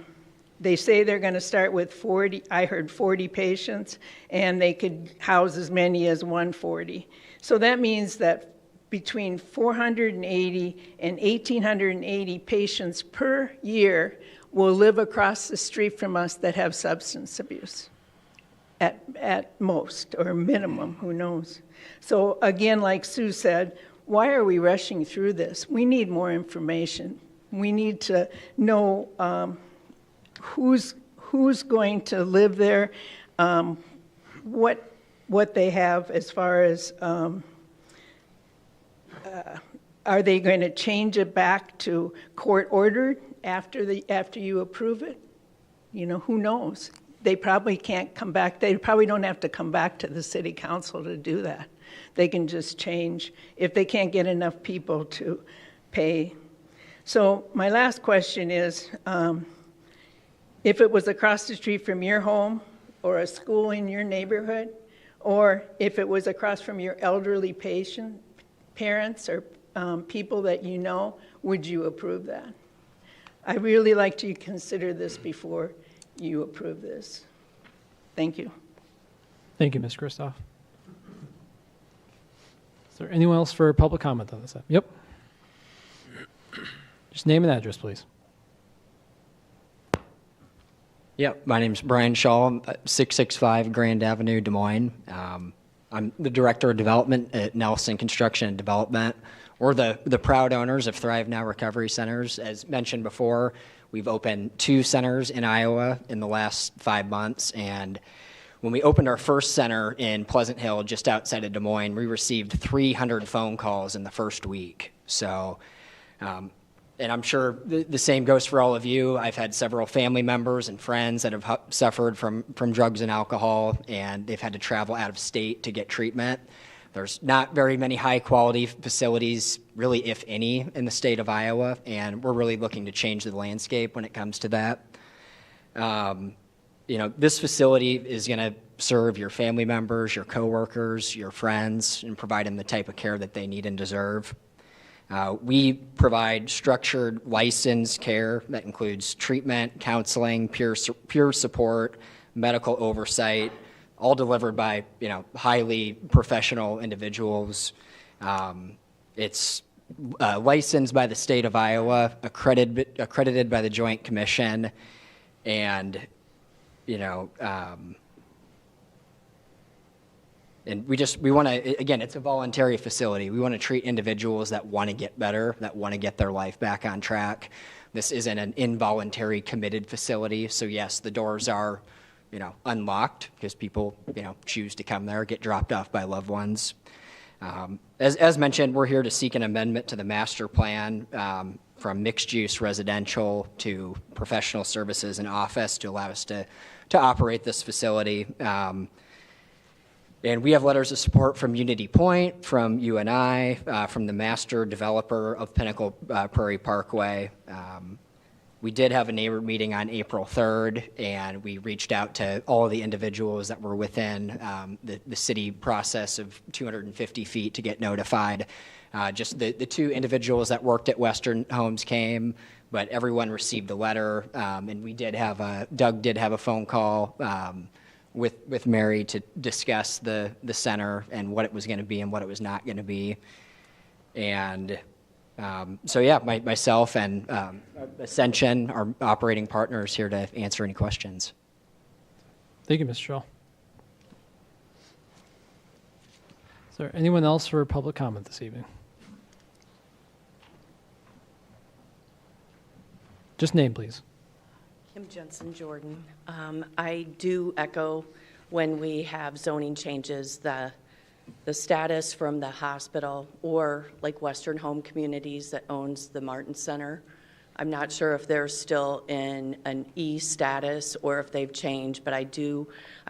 Q: they say they're going to start with 40, I heard 40 patients, and they could house as many as 140. So that means that between 480 and 1,880 patients per year will live across the street from us that have substance abuse, at most, or minimum, who knows. So again, like Sue said, why are we rushing through this? We need more information. We need to know who's going to live there, what they have as far as, are they going to change it back to court ordered after you approve it? You know, who knows? They probably can't come back. They probably don't have to come back to the city council to do that. They can just change if they can't get enough people to pay. So my last question is, if it was across the street from your home or a school in your neighborhood, or if it was across from your elderly parents or people that you know, would you approve that? I really like to consider this before you approve this. Thank you.
B: Thank you, Ms. Kristoff. Is there anyone else for public comment on this? Yep. Just name and address, please.
R: Yep, my name's Brian Shaw, 665 Grand Avenue, Des Moines. I'm the Director of Development at Nelson Construction and Development. We're the proud owners of Thrive Now Recovery Centers. As mentioned before, we've opened 2 centers in Iowa in the last 5 months, and when we opened our first center in Pleasant Hill, just outside of Des Moines, we received 300 phone calls in the first week. So, and I'm sure the same goes for all of you. I've had several family members and friends that have suffered from drugs and alcohol, and they've had to travel out of state to get treatment. There's not very many high-quality facilities, really, if any, in the state of Iowa, and we're really looking to change the landscape when it comes to that. You know, this facility is going to serve your family members, your coworkers, your friends, and provide them the type of care that they need and deserve. We provide structured, licensed care that includes treatment, counseling, peer support, medical oversight, all delivered by, you know, highly professional individuals. It's licensed by the state of Iowa, accredited by the Joint Commission, and, you know, and we want to, again, it's a voluntary facility. We want to treat individuals that want to get better, that want to get their life back on track. This isn't an involuntary committed facility. So yes, the doors are, you know, unlocked because people, you know, choose to come there, get dropped off by loved ones. As mentioned, we're here to seek an amendment to the master plan. from mixed-use residential to professional services and office to allow us to operate this facility. And we have letters of support from Unity Point, from UNI, from the master developer of Pinnacle Prairie Parkway. We did have a neighbor meeting on April 3rd, and we reached out to all of the individuals that were within the city process of 250 feet to get notified. Just the two individuals that worked at Western Homes came, but everyone received the letter. And we did have Doug did have a phone call with Mary to discuss the center and what it was going to be and what it was not going to be. And so yeah, myself and Ascension, our operating partners, here to answer any questions.
B: Thank you, Mr. Shaw. Is there anyone else for public comment this evening? Just name, please.
J: Kim Jensen Jordan. I do echo when we have zoning changes, the status from the hospital or like Western Home Communities that owns the Martin Center. I'm not sure if they're still in an E status or if they've changed, but I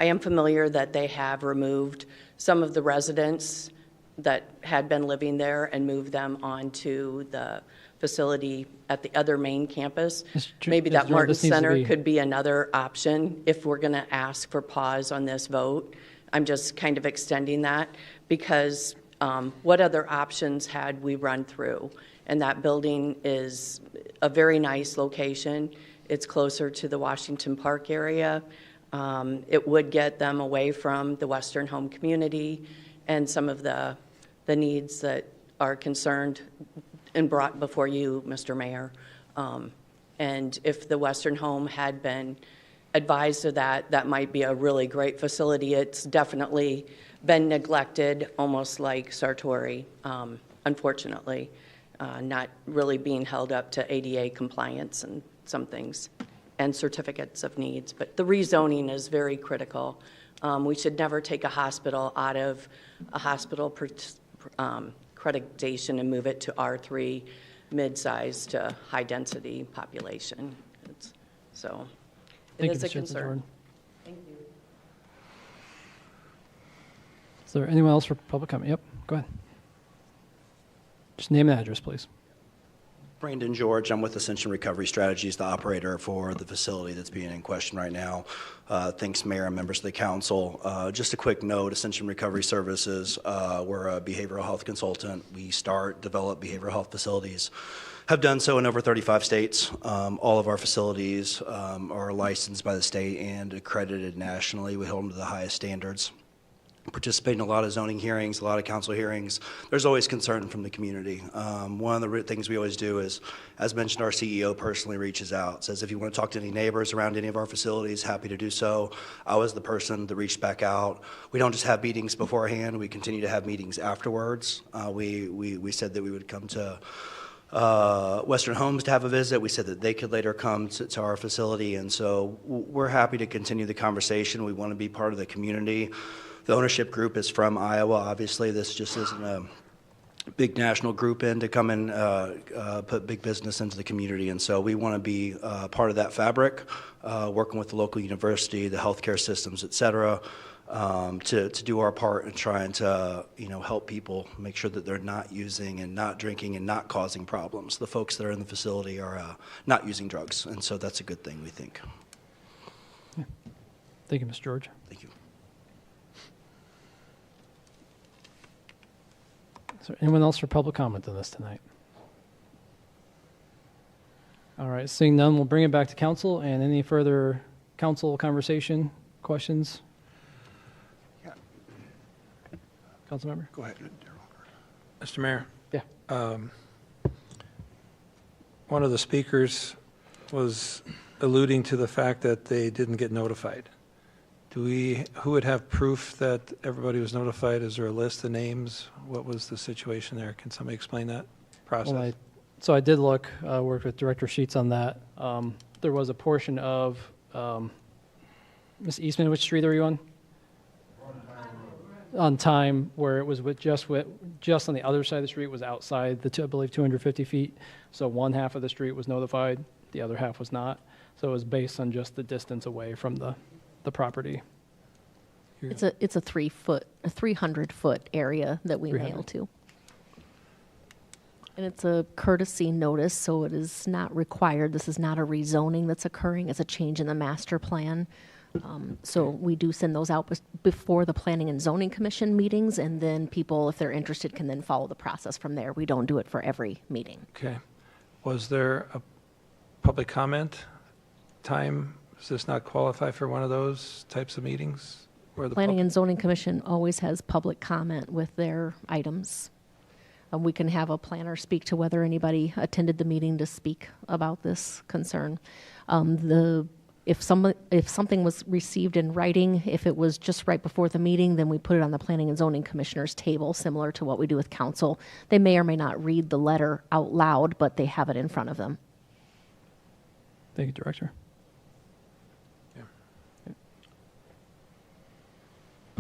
J: am familiar that they have removed some of the residents that had been living there and moved them onto the facility at the other main campus. Maybe that Martin Center could be another option if we're going to ask for pause on this vote. I'm just kind of extending that because what other options had we run through? And that building is a very nice location. It's closer to the Washington Park area. It would get them away from the Western Home Community and some of the needs that are concerned and brought before you, Mr. Mayor. And if the Western Home had been advised of that, that might be a really great facility. It's definitely been neglected, almost like Sartori, unfortunately, not really being held up to ADA compliance and some things, and certificates of needs. But the rezoning is very critical. We should never take a hospital out of a hospital accreditation and move it to R3, mid-sized to high-density population. So it is a concern. Thank you.
B: Is there anyone else for public comment? Yep, go ahead. Just name and address, please.
S: Brandon George, I'm with Ascension Recovery Strategies, the operator for the facility that's being in question right now. Thanks, Mayor and members of the council. Just a quick note, Ascension Recovery Services, we're a behavioral health consultant. We develop behavioral health facilities, have done so in over 35 states. All of our facilities are licensed by the state and accredited nationally. We hold them to the highest standards. Participate in a lot of zoning hearings, a lot of council hearings. There's always concern from the community. One of the things we always do is, as mentioned, our CEO personally reaches out, says if you want to talk to any neighbors around any of our facilities, happy to do so. I was the person that reached back out. We don't just have meetings beforehand, we continue to have meetings afterwards. We said that we would come to Western Homes to have a visit. We said that they could later come to our facility, and so we're happy to continue the conversation. We want to be part of the community. The ownership group is from Iowa. Obviously, this just isn't a big national group in to come and put big business into the community. And so we want to be part of that fabric, working with the local university, the healthcare systems, et cetera, to do our part in trying to help people make sure that they're not using and not drinking and not causing problems. The folks that are in the facility are not using drugs, and so that's a good thing, we think.
B: Yeah. Thank you, Mr. George.
S: Thank you.
B: Is there anyone else for public comment on this tonight? All right, seeing none, we'll bring it back to council. And any further council conversation, questions?
T: Yeah.
B: Council member?
T: Go ahead, Mr. Mayor.
B: Yeah.
T: One of the speakers was alluding to the fact that they didn't get notified. Who would have proof that everybody was notified? Is there a list of names? What was the situation there? Can somebody explain that process?
B: Well, so I did look, worked with Director Sheets on that. There was a portion of, Ms. Eastman, which street are you on? on time where it was just on the other side of the street was outside the, I believe, 250 feet. So one half of the street was notified, the other half was not. So it was based on just the distance away from the property.
L: It's a 300-foot area that we mail to. And it's a courtesy notice, so it is not required. This is not a rezoning that's occurring. It's a change in the master plan. So we do send those out before the Planning and Zoning Commission meetings, and then people, if they're interested, can then follow the process from there. We don't do it for every meeting.
T: Okay. Was there a public comment time? Does this not qualify for one of those types of meetings? Where the
L: Planning and Zoning Commission always has public comment with their items. We can have a planner speak to whether anybody attended the meeting to speak about this concern. If something was received in writing, if it was just right before the meeting, then we put it on the Planning and Zoning Commissioner's table, similar to what we do with council. They may or may not read the letter out loud, but they have it in front of them.
B: Thank you, Director.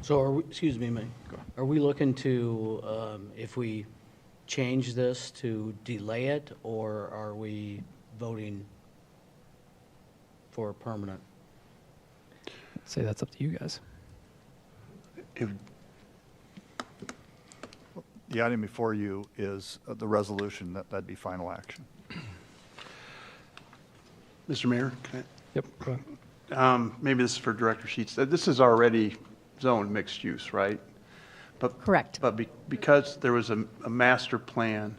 M: So are we, excuse me, are we looking to, if we change this, to delay it, or are we voting for permanent?
B: Say that's up to you guys.
U: The item before you is the resolution. That'd be final action.
G: Mr. Mayor? Can I?
B: Yep, go ahead.
V: Maybe this is for Director Sheets. This is already zoned mixed use, right? But,
L: correct.
V: But because there was a master plan,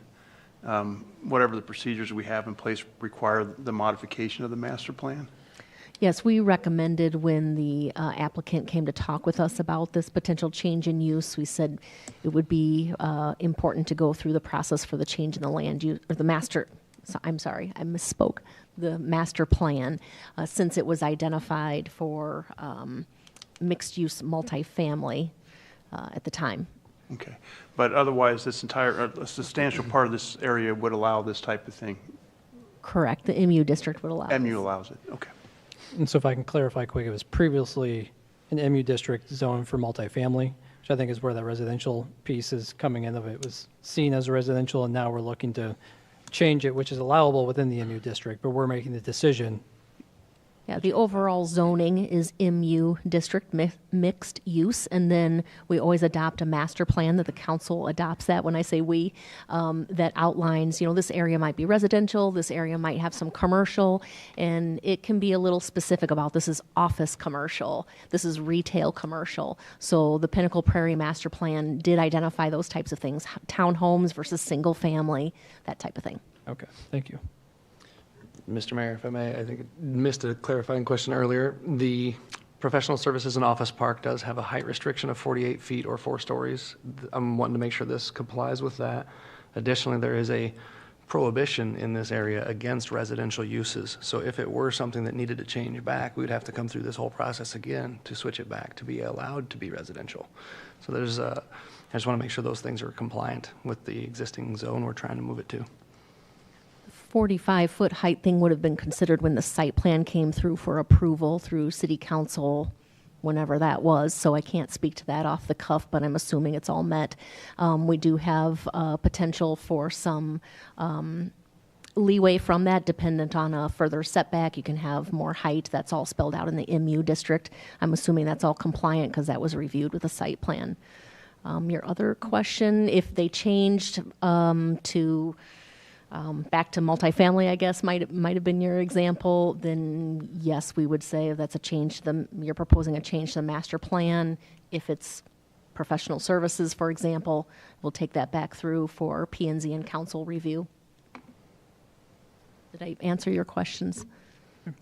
V: whatever the procedures we have in place require the modification of the master plan?
L: Yes, we recommended when the applicant came to talk with us about this potential change in use, we said it would be important to go through the process for the change in the land use, or the master, I'm sorry, I misspoke, the master plan, since it was identified for mixed-use multifamily at the time.
V: Okay. But otherwise, this entire, a substantial part of this area would allow this type of thing?
L: Correct. The MU district would allow
V: MU
L: this.
V: allows it. Okay.
B: And so if I can clarify quick, it was previously an MU district zone for multifamily, which I think is where that residential piece is coming in of it. It was seen as residential, and now we're looking to change it, which is allowable within the MU district, but we're making the decision.
L: Yeah, the overall zoning is MU district mixed use, and then we always adopt a master plan that the council adopts that. When I say we, that outlines, this area might be residential, this area might have some commercial, and it can be a little specific about this is office commercial, this is retail commercial. So the Pinnacle Prairie master plan did identify those types of things, townhomes versus single family, that type of thing.
B: Okay, thank you.
K: Mr. Mayor, if I may, I think I missed a clarifying question earlier. The professional services and office park does have a height restriction of 48 feet or 4 stories. I'm wanting to make sure this complies with that. Additionally, there is a prohibition in this area against residential uses. So if it were something that needed to change back, we would have to come through this whole process again to switch it back to be allowed to be residential. So there's I just want to make sure those things are compliant with the existing zone we're trying to move it to.
L: 45-foot height thing would have been considered when the site plan came through for approval through city council, whenever that was. So I can't speak to that off the cuff, but I'm assuming it's all met. We do have potential for some leeway from that, dependent on a further setback. You can have more height. That's all spelled out in the MU district. I'm assuming that's all compliant because that was reviewed with the site plan. Your other question, if they changed to back to multifamily, I guess, might have been your example, then yes, we would say that's a change to you're proposing a change to the master plan. If it's professional services, for example, we'll take that back through for P&Z and council review. Did I answer your questions?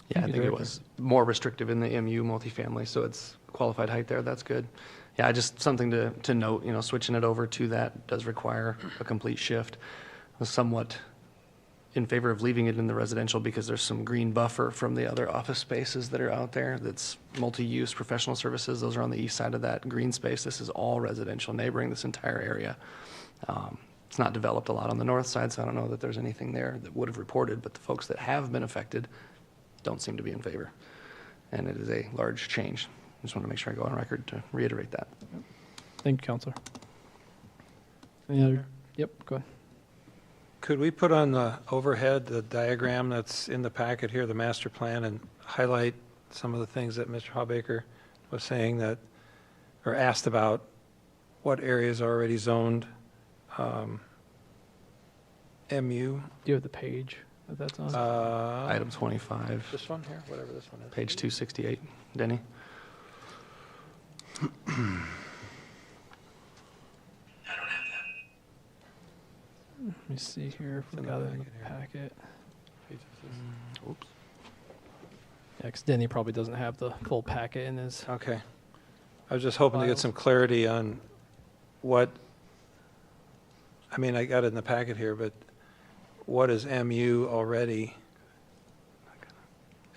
K: Yeah, I think it was more restrictive in the MU multifamily, so it's qualified height there. That's good. Yeah, just something to note, switching it over to that does require a complete shift. I was somewhat in favor of leaving it in the residential because there's some green buffer from the other office spaces that are out there that's multi-use professional services. Those are on the east side of that green space. This is all residential neighboring this entire area. It's not developed a lot on the north side, so I don't know that there's anything there that would have reported, but the folks that have been affected don't seem to be in favor. And it is a large change. I just want to make sure I go on record to reiterate that.
B: Thank you, Counselor. Any other? Yep, go ahead.
T: Could we put on the overhead the diagram that's in the packet here, the master plan, and highlight some of the things that Mr. Hawbaker was saying that, or asked about, what areas are already zoned MU?
B: Do you have the page that that's on?
N: Item 25.
T: This one here, whatever this one is.
N: Page 268, Denny.
B: Let me see here if we got it in the packet.
T: Oops.
B: Yeah, 'cause Denny probably doesn't have the full packet in his.
T: Okay. I was just hoping to get some clarity on what, I mean, I got it in the packet here, but what is MU already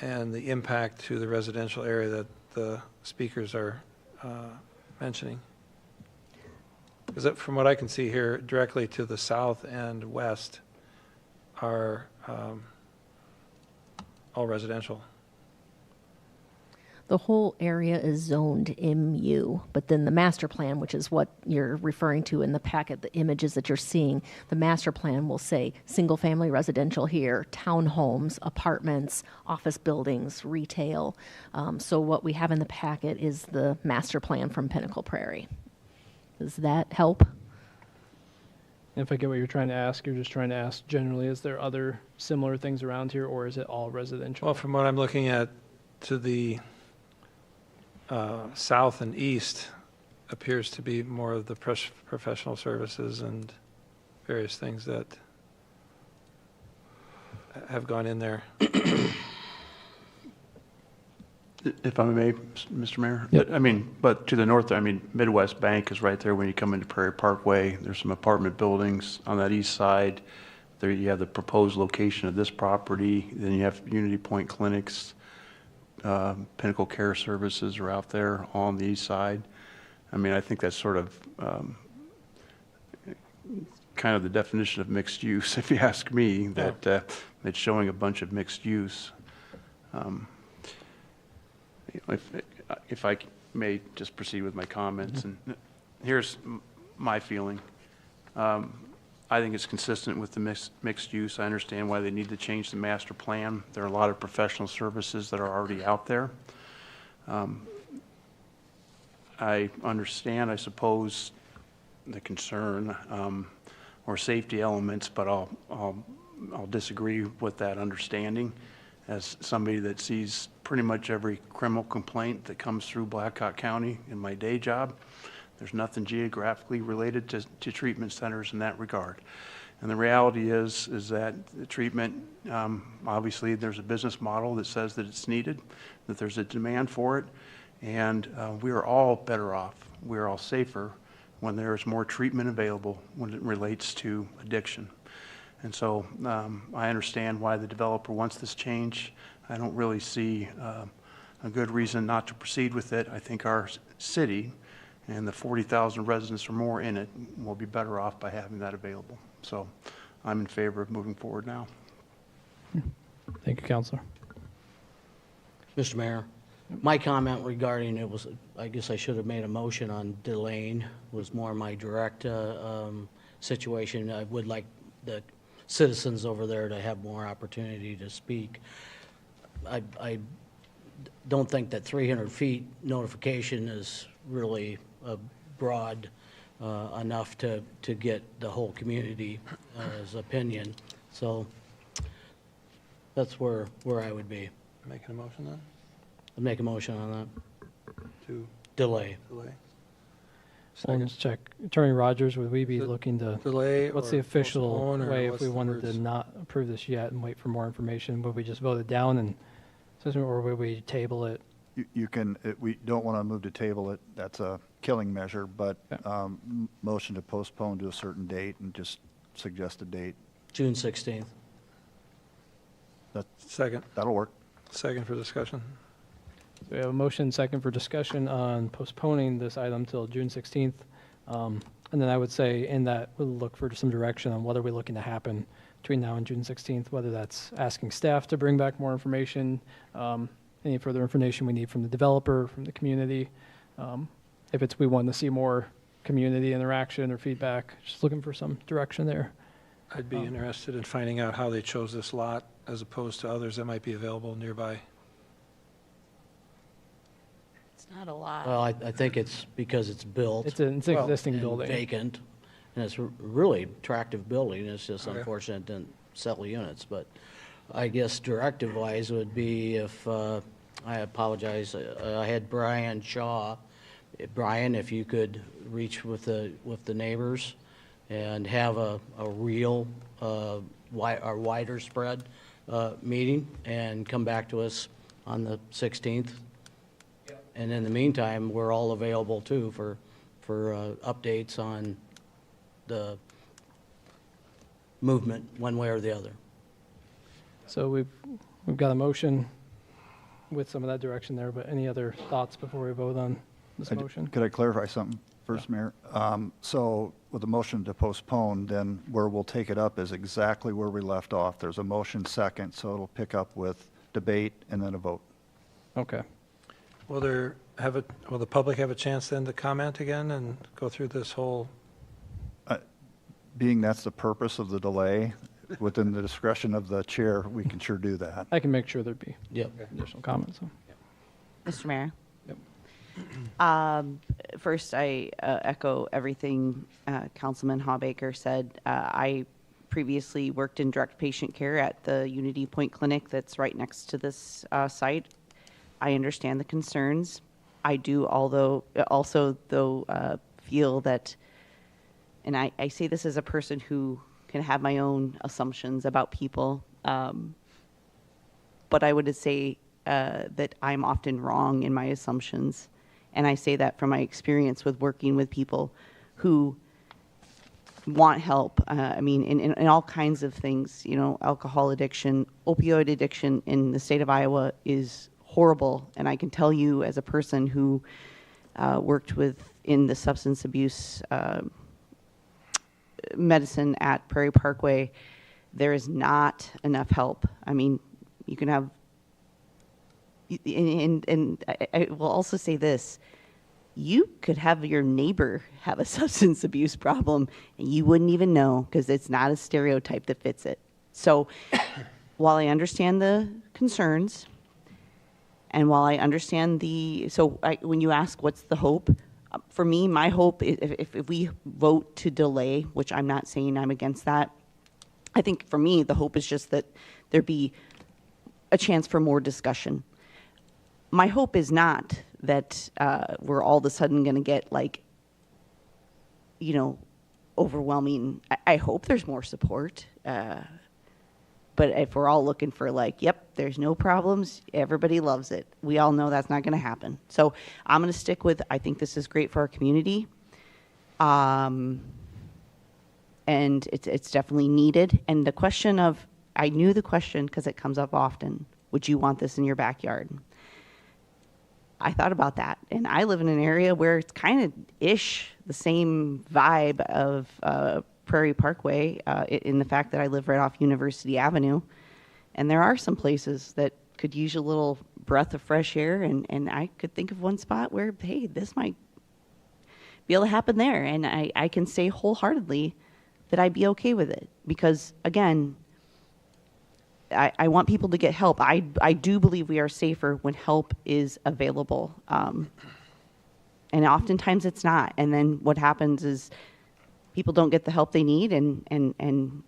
T: and the impact to the residential area that the speakers are mentioning? Because from what I can see here, directly to the south and west are all residential.
L: The whole area is zoned MU, but then the master plan, which is what you're referring to in the packet, the images that you're seeing, the master plan will say single-family residential here, townhomes, apartments, office buildings, retail. So what we have in the packet is the master plan from Pinnacle Prairie. Does that help?
B: If I get what you're trying to ask, you're just trying to ask generally, is there other similar things around here, or is it all residential?
T: Well, from what I'm looking at, to the south and east appears to be more of the professional services and various things that have gone in there.
V: If I may, Mr. Mayor?
B: Yep.
V: I mean, but to the north, I mean, Midwest Bank is right there when you come into Prairie Parkway. There's some apartment buildings on that east side. There you have the proposed location of this property. Then you have Unity Point Clinics. Pinnacle Care Services are out there on the east side. I mean, I think that's sort of kind of the definition of mixed use, if you ask me, that it's showing a bunch of mixed use. If I may just proceed with my comments, and here's my feeling. I think it's consistent with the mixed use. I understand why they need to change the master plan. There are a lot of professional services that are already out there. I understand, I suppose, the concern or safety elements, but I'll disagree with that understanding. As somebody that sees pretty much every criminal complaint that comes through Blackhawk County in my day job, there's nothing geographically related to treatment centers in that regard. And the reality is that the treatment, obviously there's a business model that says that it's needed, that there's a demand for it, and we are all better off, we are all safer when there's more treatment available when it relates to addiction. And so I understand why the developer wants this change. I don't really see a good reason not to proceed with it. I think our city and the 40,000 residents or more in it will be better off by having that available. So I'm in favor of moving forward now.
B: Thank you, Counselor.
M: Mr. Mayor, my comment regarding it was, I guess I should have made a motion on delaying, was more my direct situation. I would like the citizens over there to have more opportunity to speak. I don't think that 300 feet notification is really broad enough to get the whole community's opinion. So that's where I would be.
T: Making a motion then?
M: I'd make a motion on that.
T: To
M: delay.
B: Well, let's check. Attorney Rogers, would we be looking to
T: delay?
B: What's
T: or
B: the official
T: postpone, or
B: way if
T: what's
B: we
T: the
B: wanted
T: words?
B: to not approve this yet and wait for more information? Would we just vote it down and, or would we table it?
U: You can, we don't want to move to table it. That's a killing measure, but motion to postpone to a certain date and just suggest a date.
M: June 16th.
T: Second.
U: That'll work.
T: Second for discussion.
B: So we have a motion second for discussion on postponing this item till June 16th. And then I would say in that we'll look for some direction on what are we looking to happen between now and June 16th, whether that's asking staff to bring back more information, any further information we need from the developer, from the community. If it's we want to see more community interaction or feedback. Just looking for some direction there.
T: I'd be interested in finding out how they chose this lot as opposed to others that might be available nearby.
L: It's not a lot.
M: Well, I think it's because it's built.
B: It's an
M: well,
B: existing
M: and
B: building.
M: Vacant, and it's a really attractive building. It's just
T: Okay.
M: unfortunate it didn't sell units. But I guess directive-wise would be if, I apologize, I had Brian Shaw. Brian, if you could reach with the neighbors and have a real, or wider spread meeting and come back to us on the 16th. And in the meantime, we're all available too for updates on the movement, one way or the other.
B: So we've got a motion with some of that direction there, but any other thoughts before we vote on this motion?
U: Could I clarify something first, Mayor? So with the motion to postpone, then where we'll take it up is exactly where we left off. There's a motion second, so it'll pick up with debate and then a vote.
B: Okay.
T: Will the public have a chance then to comment again and go through this whole?
U: Being that's the purpose of the delay, within the discretion of the chair, we can sure do that.
B: I can make sure there'd be
M: Yep.
B: additional comments.
A: Mr. Mayor?
B: Yep.
A: First, I echo everything Councilman Hawbaker said. I previously worked in direct patient care at the Unity Point Clinic that's right next to this site. I understand the concerns. I do, also feel that, and I say this as a person who can have my own assumptions about people, but I would say that I'm often wrong in my assumptions. And I say that from my experience with working with people who want help. I mean, in all kinds of things, you know, alcohol addiction, opioid addiction in the state of Iowa is horrible. And I can tell you as a person who worked in the substance abuse medicine at Prairie Parkway, there is not enough help. I mean, you can have, and I will also say this, you could have your neighbor have a substance abuse problem and you wouldn't even know because it's not a stereotype that fits it. So while I understand the concerns and while I understand when you ask what's the hope, for me, my hope is if we vote to delay, which I'm not saying I'm against that, I think for me, the hope is just that there be a chance for more discussion. My hope is not that we're all of a sudden going to get overwhelming. I hope there's more support. But if we're all looking for yep, there's no problems, everybody loves it, we all know that's not going to happen. So I'm going to stick with, I think this is great for our community. And it's definitely needed. And the question of, I knew the question because it comes up often, would you want this in your backyard? I thought about that. And I live in an area where it's kind of the same vibe of Prairie Parkway, in the fact that I live right off University Avenue. And there are some places that could use a little breath of fresh air. And I could think of one spot where, hey, this might be able to happen there. And I can say wholeheartedly that I'd be okay with it. Because, again, I want people to get help. I do believe we are safer when help is available. And oftentimes it's not. And then what happens is people don't get the help they need and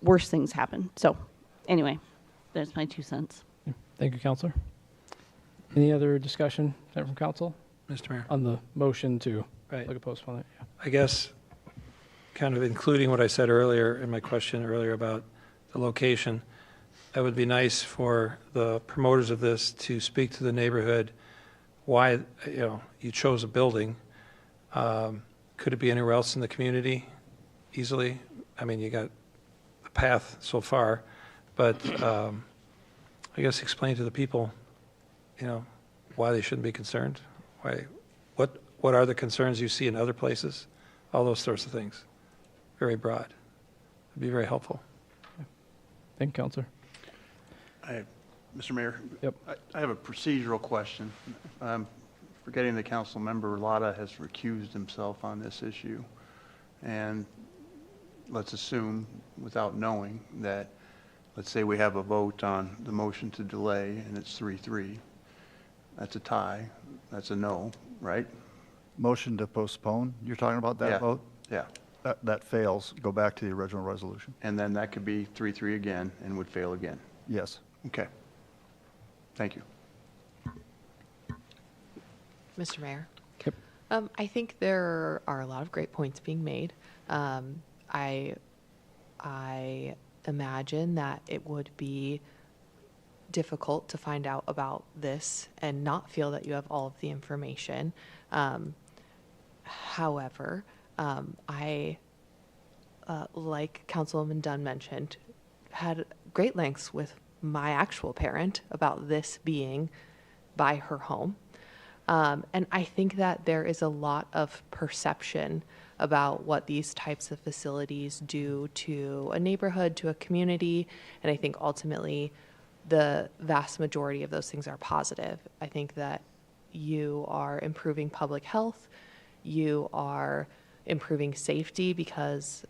A: worse things happen. So anyway, that's my 2 cents.
B: Thank you, Counselor. Any other discussion from Council?
T: Mr. Mayor.
B: On the motion to
T: Right.
B: look at postpone it? Yeah.
T: I guess, kind of including what I said earlier in my question earlier about the location, it would be nice for the promoters of this to speak to the neighborhood why you chose a building. Could it be anywhere else in the community easily? I mean, you got a path so far, but I guess explain to the people, why they shouldn't be concerned. What are the concerns you see in other places? All those sorts of things. Very broad. It'd be very helpful.
B: Thank you, Counselor.
V: Mr. Mayor?
B: Yep.
V: I have a procedural question. forgetting that council member Lotta has recused himself on this issue. And let's assume, without knowing, that, let's say we have a vote on the motion to delay and it's 3-3. That's a tie. That's a no, right?
U: Motion to postpone, you're talking about that
V: Yeah.
U: vote?
V: Yeah.
U: That fails. Go back to the original resolution.
V: And then that could be 3-3 again and would fail again.
U: Yes.
V: Okay. Thank you.
D: Mr. Mayor?
B: Yep.
D: I think there are a lot of great points being made. I imagine that it would be difficult to find out about this and not feel that you have all of the information. However, I, like Councilwoman Dunn mentioned, had great lengths with my actual parent about this being by her home. And I think that there is a lot of perception about what these types of facilities do to a neighborhood, to a community, and I think ultimately the vast majority of those things are positive. I think that you are improving public health, you are improving safety because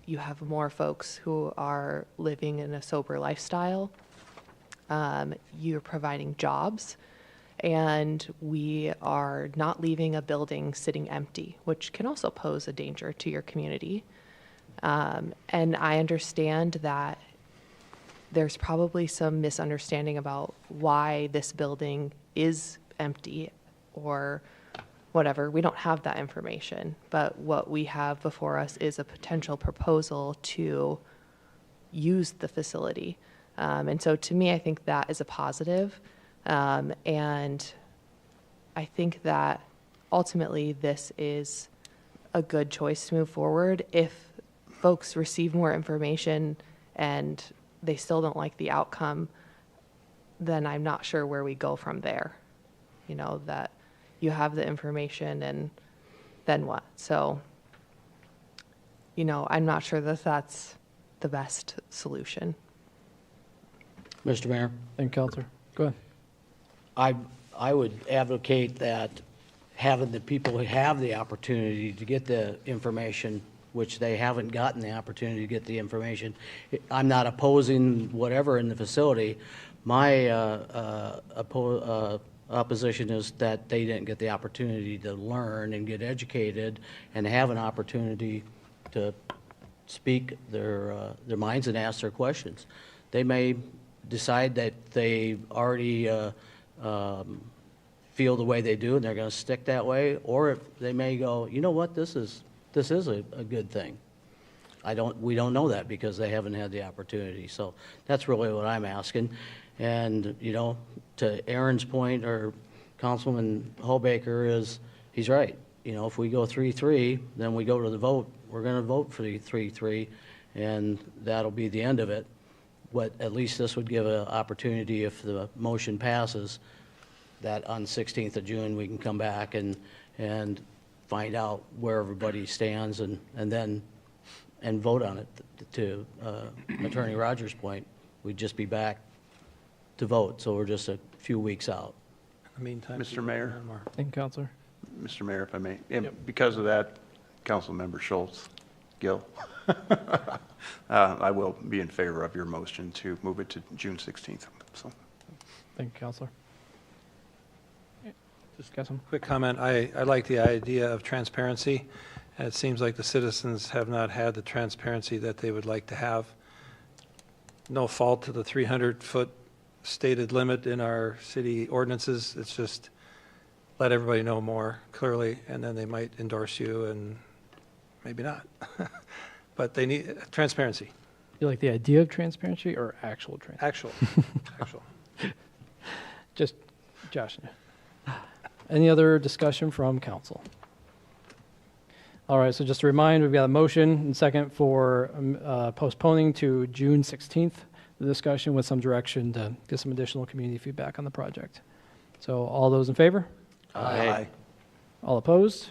D: you have more folks who are living in a sober lifestyle, you're providing jobs, and we are not leaving a building sitting empty, which can also pose a danger to your community. And I understand that there's probably some misunderstanding about why this building is empty or whatever. We don't have that information, but what we have before us is a potential proposal to use the facility. And so to me, I think that is a positive. And I think that ultimately this is a good choice to move forward. If folks receive more information and they still don't like the outcome, then I'm not sure where we go from there. You know, that you have the information and then what? So, you know, I'm not sure that that's the best solution.
M: Mr. Mayor?
B: Thank you, Counselor. Go ahead.
M: I would advocate that having the people who have the opportunity to get the information, which they haven't gotten the opportunity to get the information. I'm not opposing whatever in the facility. My opposition is that they didn't get the opportunity to learn and get educated and have an opportunity to speak their minds and ask their questions. They may decide that they already feel the way they do and they're going to stick that way, or if they may go, you know what, this is a good thing. We don't know that because they haven't had the opportunity. So that's really what I'm asking. And, you know, to Aaron's point, or Councilman Hallbaker, he's right. You know, if we go 3-3, then we go to the vote. We're going to vote for the 3-3, and that'll be the end of it. But at least this would give an opportunity, if the motion passes, that on 16th of June we can come back and find out where everybody stands and then vote on it. To Attorney Rogers' point, we'd just be back to vote, so we're just a few weeks out.
T: In the meantime,
V: Mr. Mayor?
B: Thank you, Counselor.
V: Mr. Mayor, if I may. Because of that, Councilmember Schultz, Gill, I will be in favor of your motion to move it to June 16th. So.
B: Thank you, Counselor. Just got some
T: quick comment. I like the idea of transparency. And it seems like the citizens have not had the transparency that they would like to have. No fault to the 300-foot stated limit in our city ordinances. It's just let everybody know more clearly, and then they might endorse you and maybe not. But they need transparency.
B: You like the idea of transparency or actual transparency?
T: Actual.
B: Just Josh. Any other discussion from council? All right, so just a reminder, we've got a motion and second for postponing to June 16th, the discussion with some direction to get some additional community feedback on the project. So all those in favor?
V: Aye.
B: All opposed?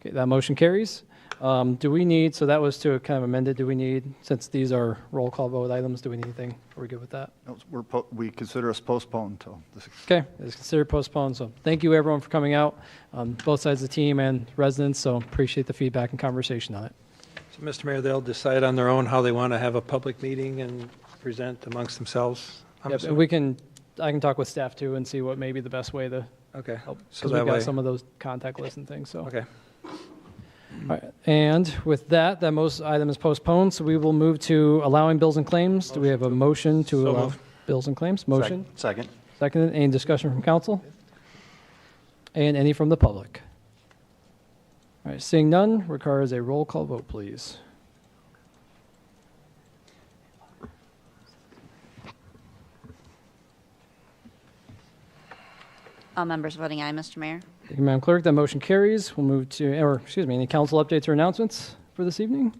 B: Okay, that motion carries. Do we need, so that was to kind of amend it, do we need, since these are roll call vote items, do we need anything? Are we good with that?
U: No, we consider us postponed until this.
B: Okay, it's considered postponed, so thank you everyone for coming out, both sides of the team and residents, so appreciate the feedback and conversation on it.
T: So, Mr. Mayor, they'll decide on their own how they want to have a public meeting and present amongst themselves? I'm
B: Yep, and I can talk with staff too and see what may be the best way to
T: Okay.
B: help.
T: So
B: Because
T: that
B: we've got
T: way-
B: some of those contact lists and things, so.
T: Okay.
B: All right, and with that, that most item is postponed, so we will move to allowing bills and claims. Do we have a motion to
T: So
B: allow
T: moved.
B: bills and claims? Motion?
V: Second.
B: Seconded. Any discussion from council? And any from the public? All right, seeing none, requires a roll call vote, please.
C: All members voting aye, Mr. Mayor.
B: Thank you, Madam Clerk. That motion carries. We'll move to, or excuse me, any council updates or announcements for this evening?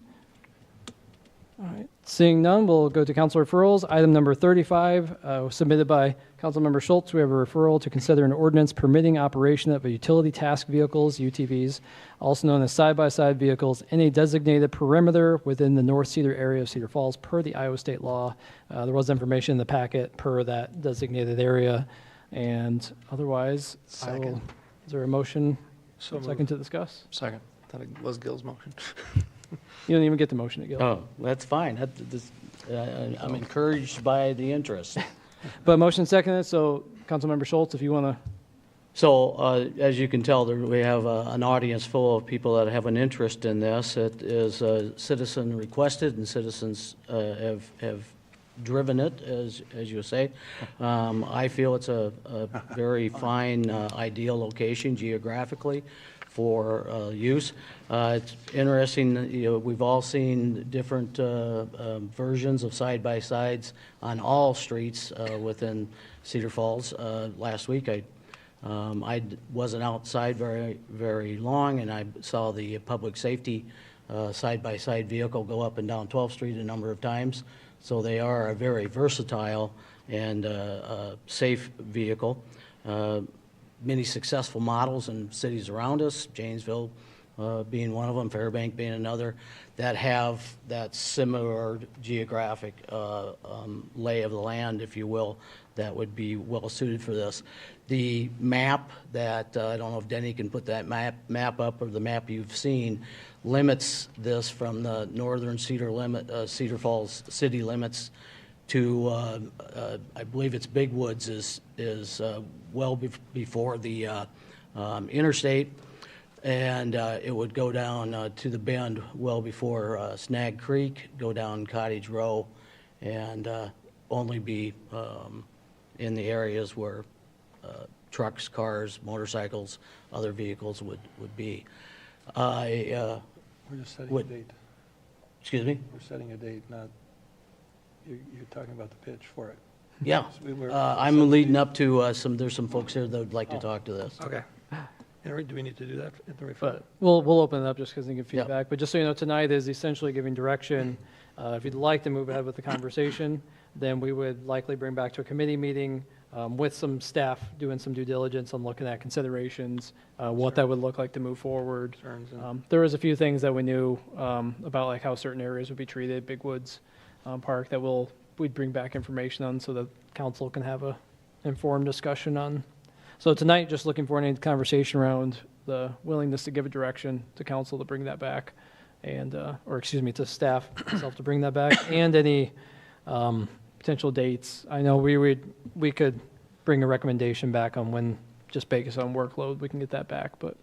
B: All right, seeing none, we'll go to council referrals. Item number 35, submitted by Councilmember Schultz. We have a referral to consider an ordinance permitting operation of utility task vehicles, UTVs, also known as side-by-side vehicles, in a designated perimeter within the North Cedar area of Cedar Falls per the Iowa state law. There was information in the packet per that designated area. And otherwise, is there a motion,
T: So
B: second
T: moved.
B: to discuss?
N: Second. Thought it was Gil's motion.
B: You don't even get the motion to Gil.
M: Oh, that's fine. I'm encouraged by the interest.
B: But motion seconded, so Councilmember Schultz, if you want to.
M: So, as you can tell, we have an audience full of people that have an interest in this. It is citizen requested, and citizens have driven it, as you say. I feel it's a very fine, ideal location geographically for use. It's interesting, we've all seen different versions of side-by-sides on all streets within Cedar Falls. Last week, I wasn't outside very long, and I saw the public safety side-by-side vehicle go up and down 12th Street a number of times. So they are a very versatile and safe vehicle. Many successful models in cities around us, Janesville being one of them, Fairbank being another, that have that similar geographic lay of the land, if you will, that would be well suited for this. The map that, I don't know if Denny can put that map up, or the map you've seen, limits this from the northern Cedar Falls city limits to, I believe it's Big Woods is well before the interstate, and it would go down to the bend well before Snag Creek, go down Cottage Row, and only be in the areas where trucks, cars, motorcycles, other vehicles would be.
T: We're just setting a date.
M: Excuse me?
T: We're setting a date, not, you're talking about the pitch for it.
M: Yeah,
T: So
M: I'm leading up to there's some folks here that would like to talk to this.
T: Okay. Henry, do we need to do that at the referral?
B: But we'll open it up just because they give feedback. But just so you know, tonight is essentially giving direction. If you'd like to move ahead with the conversation, then we would likely bring back to a committee meeting with some staff doing some due diligence on looking at considerations, what that would look like to move forward. There was a few things that we knew about, like how certain areas would be treated, Big Woods Park, that we'd bring back information on so the council can have a informed discussion on. So tonight, just looking for any conversation around the willingness to give a direction to council to bring that back, and or excuse me, to staff itself to bring that back, and any potential dates. I know we could bring a recommendation back on when, just based on workload, we can get that back. But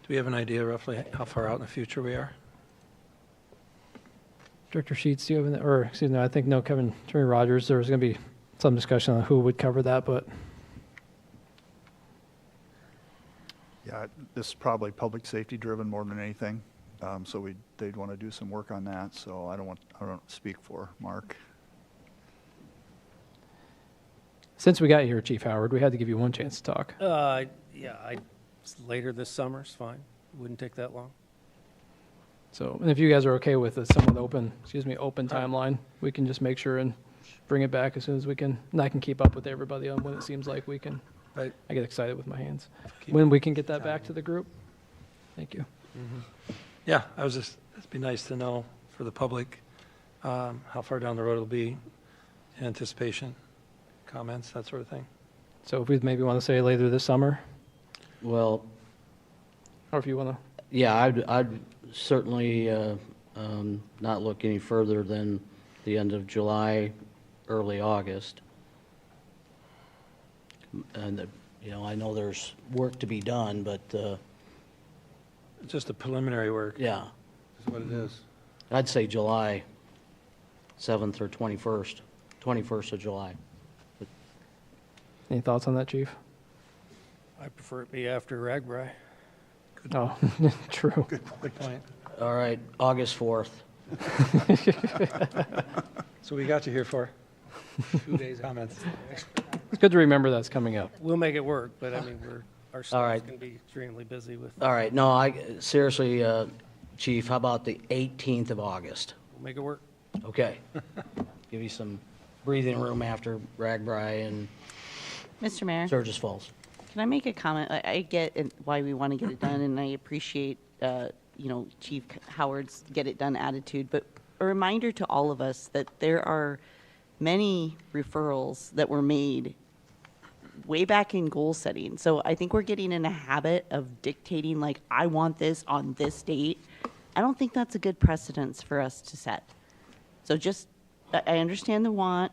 T: Do we have an idea roughly how far out in the future we are?
B: Director Sheets, do you have or excuse me, I think no, Kevin Attorney Rogers. There was going to be some discussion on who would cover that, but.
U: Yeah, this is probably public safety driven more than anything. So they'd want to do some work on that. So I don't speak for Mark.
B: Since we got here, Chief Howard, we had to give you one chance to talk.
E: Yeah, later this summer is fine. Wouldn't take that long.
B: So, and if you guys are okay with a somewhat open timeline, we can just make sure and bring it back as soon as we can. And I can keep up with everybody on when it seems like we can.
T: Right.
B: I get excited with my hands. When we can get that back to the group. Thank you.
T: Yeah, it'd be nice to know for the public how far down the road it'll be, in anticipation, comments, that sort of thing.
B: So if we maybe want to say later this summer,
M: Well,
B: or if you want to.
M: yeah, I'd certainly not look any further than the end of July, early August. And, I know there's work to be done, but,
T: It's just a preliminary work.
M: yeah,
T: Is what it is.
M: I'd say July 7th or 21st of July.
B: Any thoughts on that, Chief?
E: I prefer it be after Ragbri.
B: Oh, true.
T: Good point.
M: All right, August 4th.
T: So we got you here for 2 days comments.
B: It's good to remember that's coming up.
E: We'll make it work, but I mean, our
M: All
E: staff's
M: right.
E: going to be extremely busy with,
M: All right, no, seriously, Chief, how about the 18th of August?
E: we'll make it work.
M: Okay. Give you some breathing room after Ragbri and
A: Mr. Mayor,
M: Sturgis Falls.
A: can I make a comment? I get why we want to get it done, and I appreciate, Chief Howard's get it done attitude, but a reminder to all of us that there are many referrals that were made way back in goal setting. So I think we're getting in a habit of dictating, like, I want this on this date. I don't think that's a good precedence for us to set. So just, I understand the want,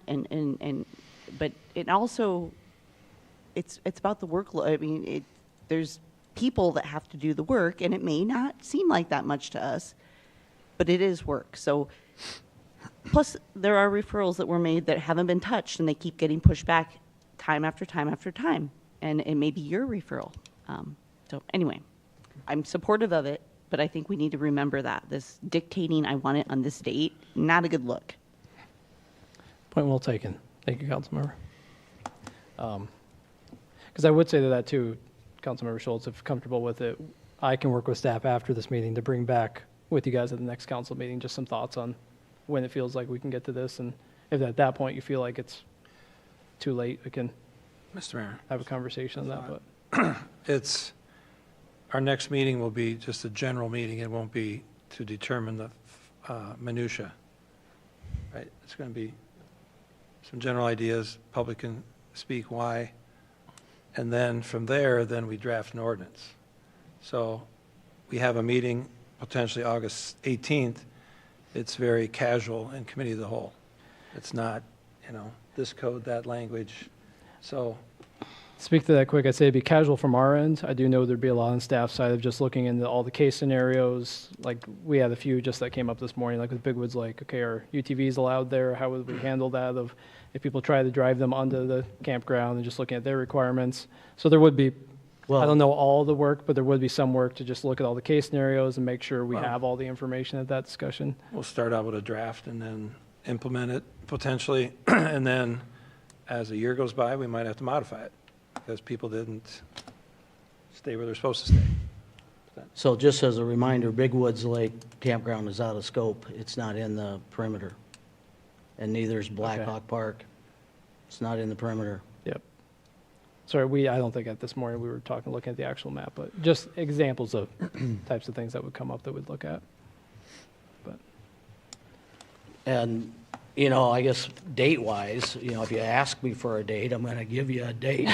A: but it also, it's about the workload. I mean, there's people that have to do the work, and it may not seem like that much to us, but it is work. So, plus, there are referrals that were made that haven't been touched, and they keep getting pushed back time after time after time. And it may be your referral. So anyway, I'm supportive of it, but I think we need to remember that. This dictating, I want it on this date, not a good look.
B: Point well taken. Thank you, Councilmember. Because I would say to that too, Councilmember Schultz, if comfortable with it, I can work with staff after this meeting to bring back with you guys at the next council meeting just some thoughts on when it feels like we can get to this, and if at that point you feel like it's too late, we can
T: Mr. Mayor.
B: have a conversation on that. But
T: Our next meeting will be just a general meeting. It won't be to determine the minutia. Right? It's going to be some general ideas, public can speak why, and then from there, then we draft an ordinance. So we have a meeting potentially August 18th. It's very casual in committee of the whole. It's not, this code, that language. So
B: speak to that quick. I'd say it'd be casual from our end. I do know there'd be a lot on staff side of just looking into all the case scenarios. Like we had a few just that came up this morning, like with Bigwood's, like, okay, are UTVs allowed there? How would we handle that of if people try to drive them onto the campground and just looking at their requirements? So there would be, I don't know all the work, but there would be some work to just look at all the case scenarios and make sure we have all the information at that discussion.
T: we'll start out with a draft and then implement it potentially. And then as a year goes by, we might have to modify it because people didn't stay where they're supposed to stay.
M: So just as a reminder, Big Woods Lake Campground is out of scope. It's not in the perimeter. And neither is Blackhawk Park. It's not in the perimeter.
B: Yep. Sorry, I don't think at this morning we were looking at the actual map, but just examples of types of things that would come up that we'd look at. But
M: And, I guess date-wise, if you ask me for a date, I'm going to give you a date.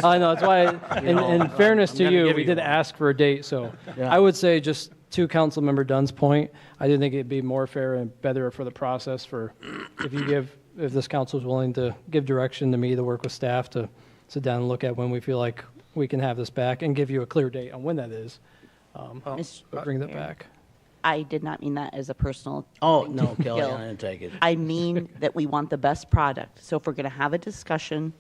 B: I know, that's why, in fairness to you, we did ask for a date, so
M: Yeah.
B: I would say, just to Councilmember Dunn's point, I do think it'd be more fair and better for the process if this council is willing to give direction to me to work with staff to sit down and look at when we feel like we can have this back and give you a clear date on when that is. But bring that back.
A: I did not mean that as a personal.
M: Oh,
A: thing
M: no,
A: to
M: Kelly,
A: Gil.
M: I didn't take it.
A: I mean that we want the best product. So if we're going to have a discussion,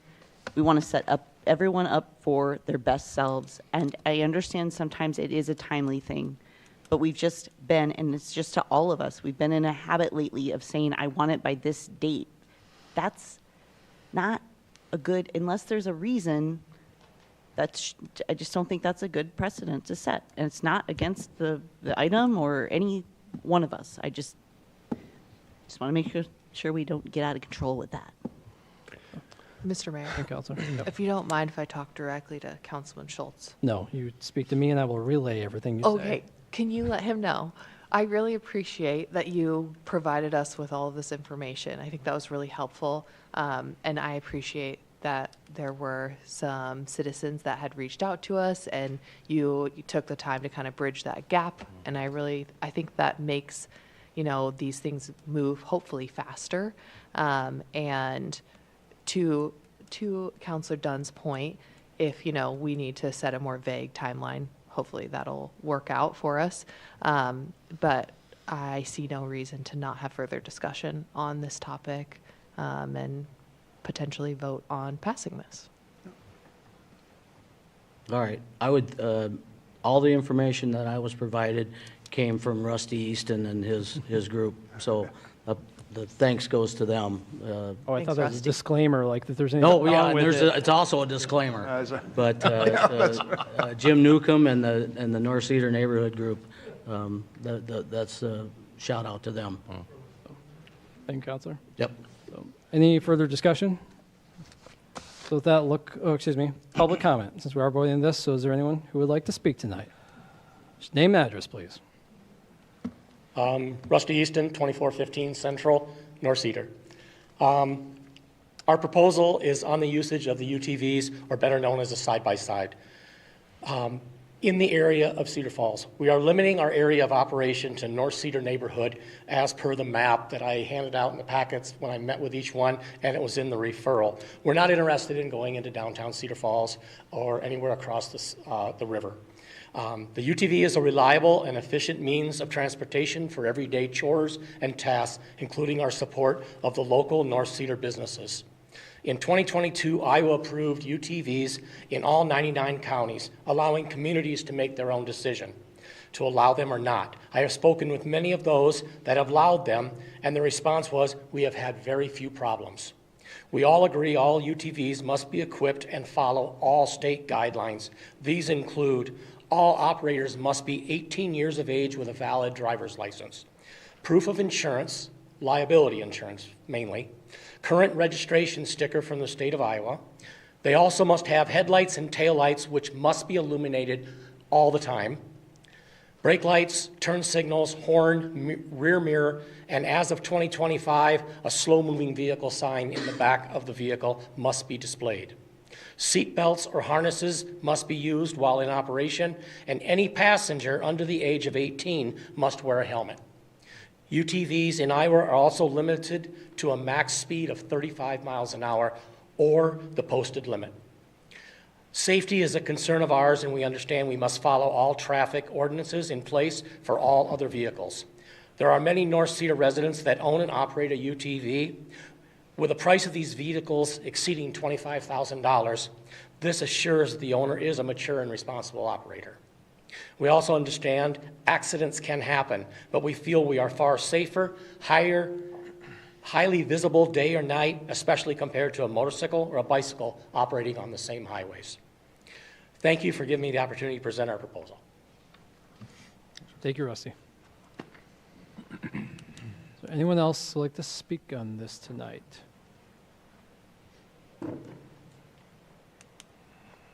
A: we want to set everyone up for their best selves. And I understand sometimes it is a timely thing, but we've just been, and it's just to all of us, we've been in a habit lately of saying, I want it by this date. That's not a good, unless there's a reason. I just don't think that's a good precedent to set. And it's not against the item or any one of us. I just want to make sure we don't get out of control with that.
D: Mr. Mayor,
B: Councilor.
D: if you don't mind if I talk directly to Councilman Schultz.
B: No, you speak to me and I will relay everything you say.
D: Okay, Can you let him know? I really appreciate that you provided us with all of this information. I think that was really helpful. And I appreciate that there were some citizens that had reached out to us and you took the time to kind of bridge that gap. And I think that makes, these things move hopefully faster. And to Councilor Dunn's point, if, we need to set a more vague timeline, hopefully that'll work out for us. But I see no reason to not have further discussion on this topic and potentially vote on passing this.
M: All right. I would, all the information that I was provided came from Rusty Easton and his group. So the thanks goes to them.
B: I thought there was a disclaimer, like that there's anything
M: No, yeah,
B: wrong
M: and
B: with it.
M: it's also a disclaimer. But Jim Newcomb and the North Cedar Neighborhood Group, that's a shout out to them.
B: Thank you, Counselor.
M: Yep.
B: Any further discussion? So with that, public comment, since we are voting this, so is there anyone who would like to speak tonight? Just name and address, please.
H: Rusty Easton, 2415 Central, North Cedar. Our proposal is on the usage of the UTVs, or better known as a side-by-side, in the area of Cedar Falls. We are limiting our area of operation to North Cedar neighborhood as per the map that I handed out in the packets when I met with each one, and it was in the referral. We're not interested in going into downtown Cedar Falls or anywhere across the river. The UTV is a reliable and efficient means of transportation for everyday chores and tasks, including our support of the local North Cedar businesses. In 2022, Iowa approved UTVs in all 99 counties, allowing communities to make their own decision to allow them or not. I have spoken with many of those that have allowed them, and the response was, we have had very few problems. We all agree all UTVs must be equipped and follow all state guidelines. These include all operators must be 18 years of age with a valid driver's license, proof of insurance, liability insurance mainly, current registration sticker from the state of Iowa. They also must have headlights and taillights which must be illuminated all the time, brake lights, turn signals, horn, rear mirror, and as of 2025, a slow-moving vehicle sign in the back of the vehicle must be displayed. Seat belts or harnesses must be used while in operation, and any passenger under the age of 18 must wear a helmet. UTVs in Iowa are also limited to a max speed of 35 miles an hour or the posted limit. Safety is a concern of ours, and we understand we must follow all traffic ordinances in place for all other vehicles. There are many North Cedar residents that own and operate a UTV. With the price of these vehicles exceeding $25,000, this assures the owner is a mature and responsible operator. We also understand accidents can happen, but we feel we are far safer, highly visible day or night, especially compared to a motorcycle or a bicycle operating on the same highways. Thank you for giving me the opportunity to present our proposal.
B: Thank you, Rusty. Is there anyone else who would like to speak on this tonight?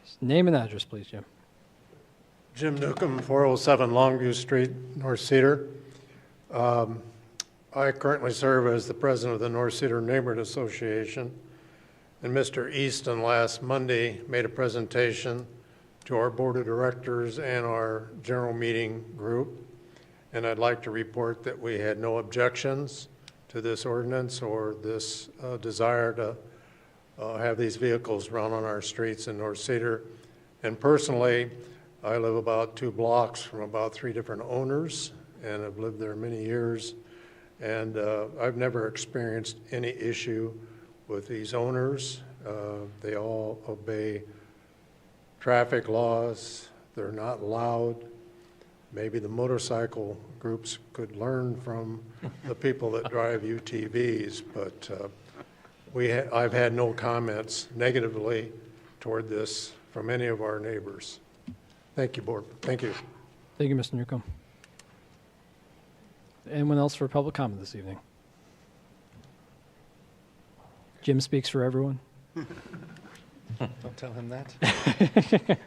B: Just name and address, please, Jim.
F: Jim Newcomb, 407 Longview Street, North Cedar. I currently serve as the president of the North Cedar Neighborhood Association, and Mr. Easton last Monday made a presentation to our board of directors and our general meeting group, and I'd like to report that we had no objections to this ordinance or this desire to have these vehicles run on our streets in North Cedar. And personally, I live about 2 blocks from about 3 different owners, and I've lived there many years, and I've never experienced any issue with these owners. They all obey traffic laws. They're not loud. Maybe the motorcycle groups could learn from the people that drive UTVs, but I've had no comments negatively toward this from any of our neighbors. Thank you, Board. Thank you.
B: Thank you, Mr. Newcomb. Anyone else for public comment this evening? Jim speaks for everyone.
F: Don't tell him that.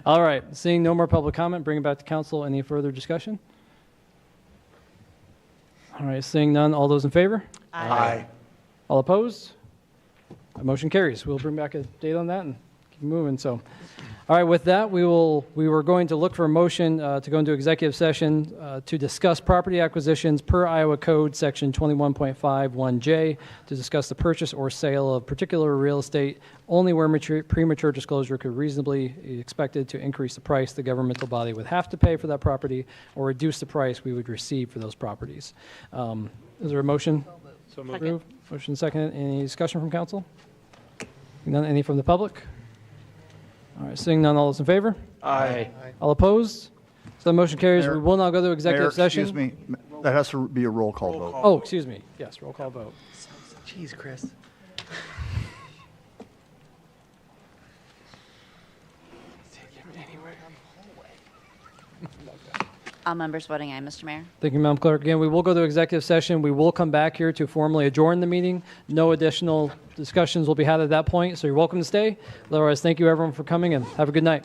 B: All right, seeing no more public comment, bring it back to council. Any further discussion? All right, seeing none, all those in favor?
V: Aye.
B: All opposed? Motion carries. We'll bring back a date on that and keep moving. So, all right, with that, we were going to look for a motion to go into executive session to discuss property acquisitions per Iowa Code Section 21.51J, to discuss the purchase or sale of particular real estate only where premature disclosure could reasonably be expected to increase the price the governmental body would have to pay for that property or reduce the price we would receive for those properties. Is there a motion?
T: So moved.
B: Approved. Motion second. Any discussion from council? None. Any from the public? All right, seeing none, all those in favor?
V: Aye.
B: All opposed? So the motion carries.
U: Mayor-
B: We will now go to executive
U: Mayor,
B: session.
U: excuse me, that has to be a roll call vote.
B: Oh, excuse me. Yes, roll call vote.
E: Jeez, Chris.
C: All members voting aye, Mr. Mayor.
B: Thank you, Madam Clerk. Again, we will go to executive session. We will come back here to formally adjourn the meeting. No additional discussions will be had at that point, so you're welcome to stay. Otherwise, thank you, everyone, for coming, and have a good night.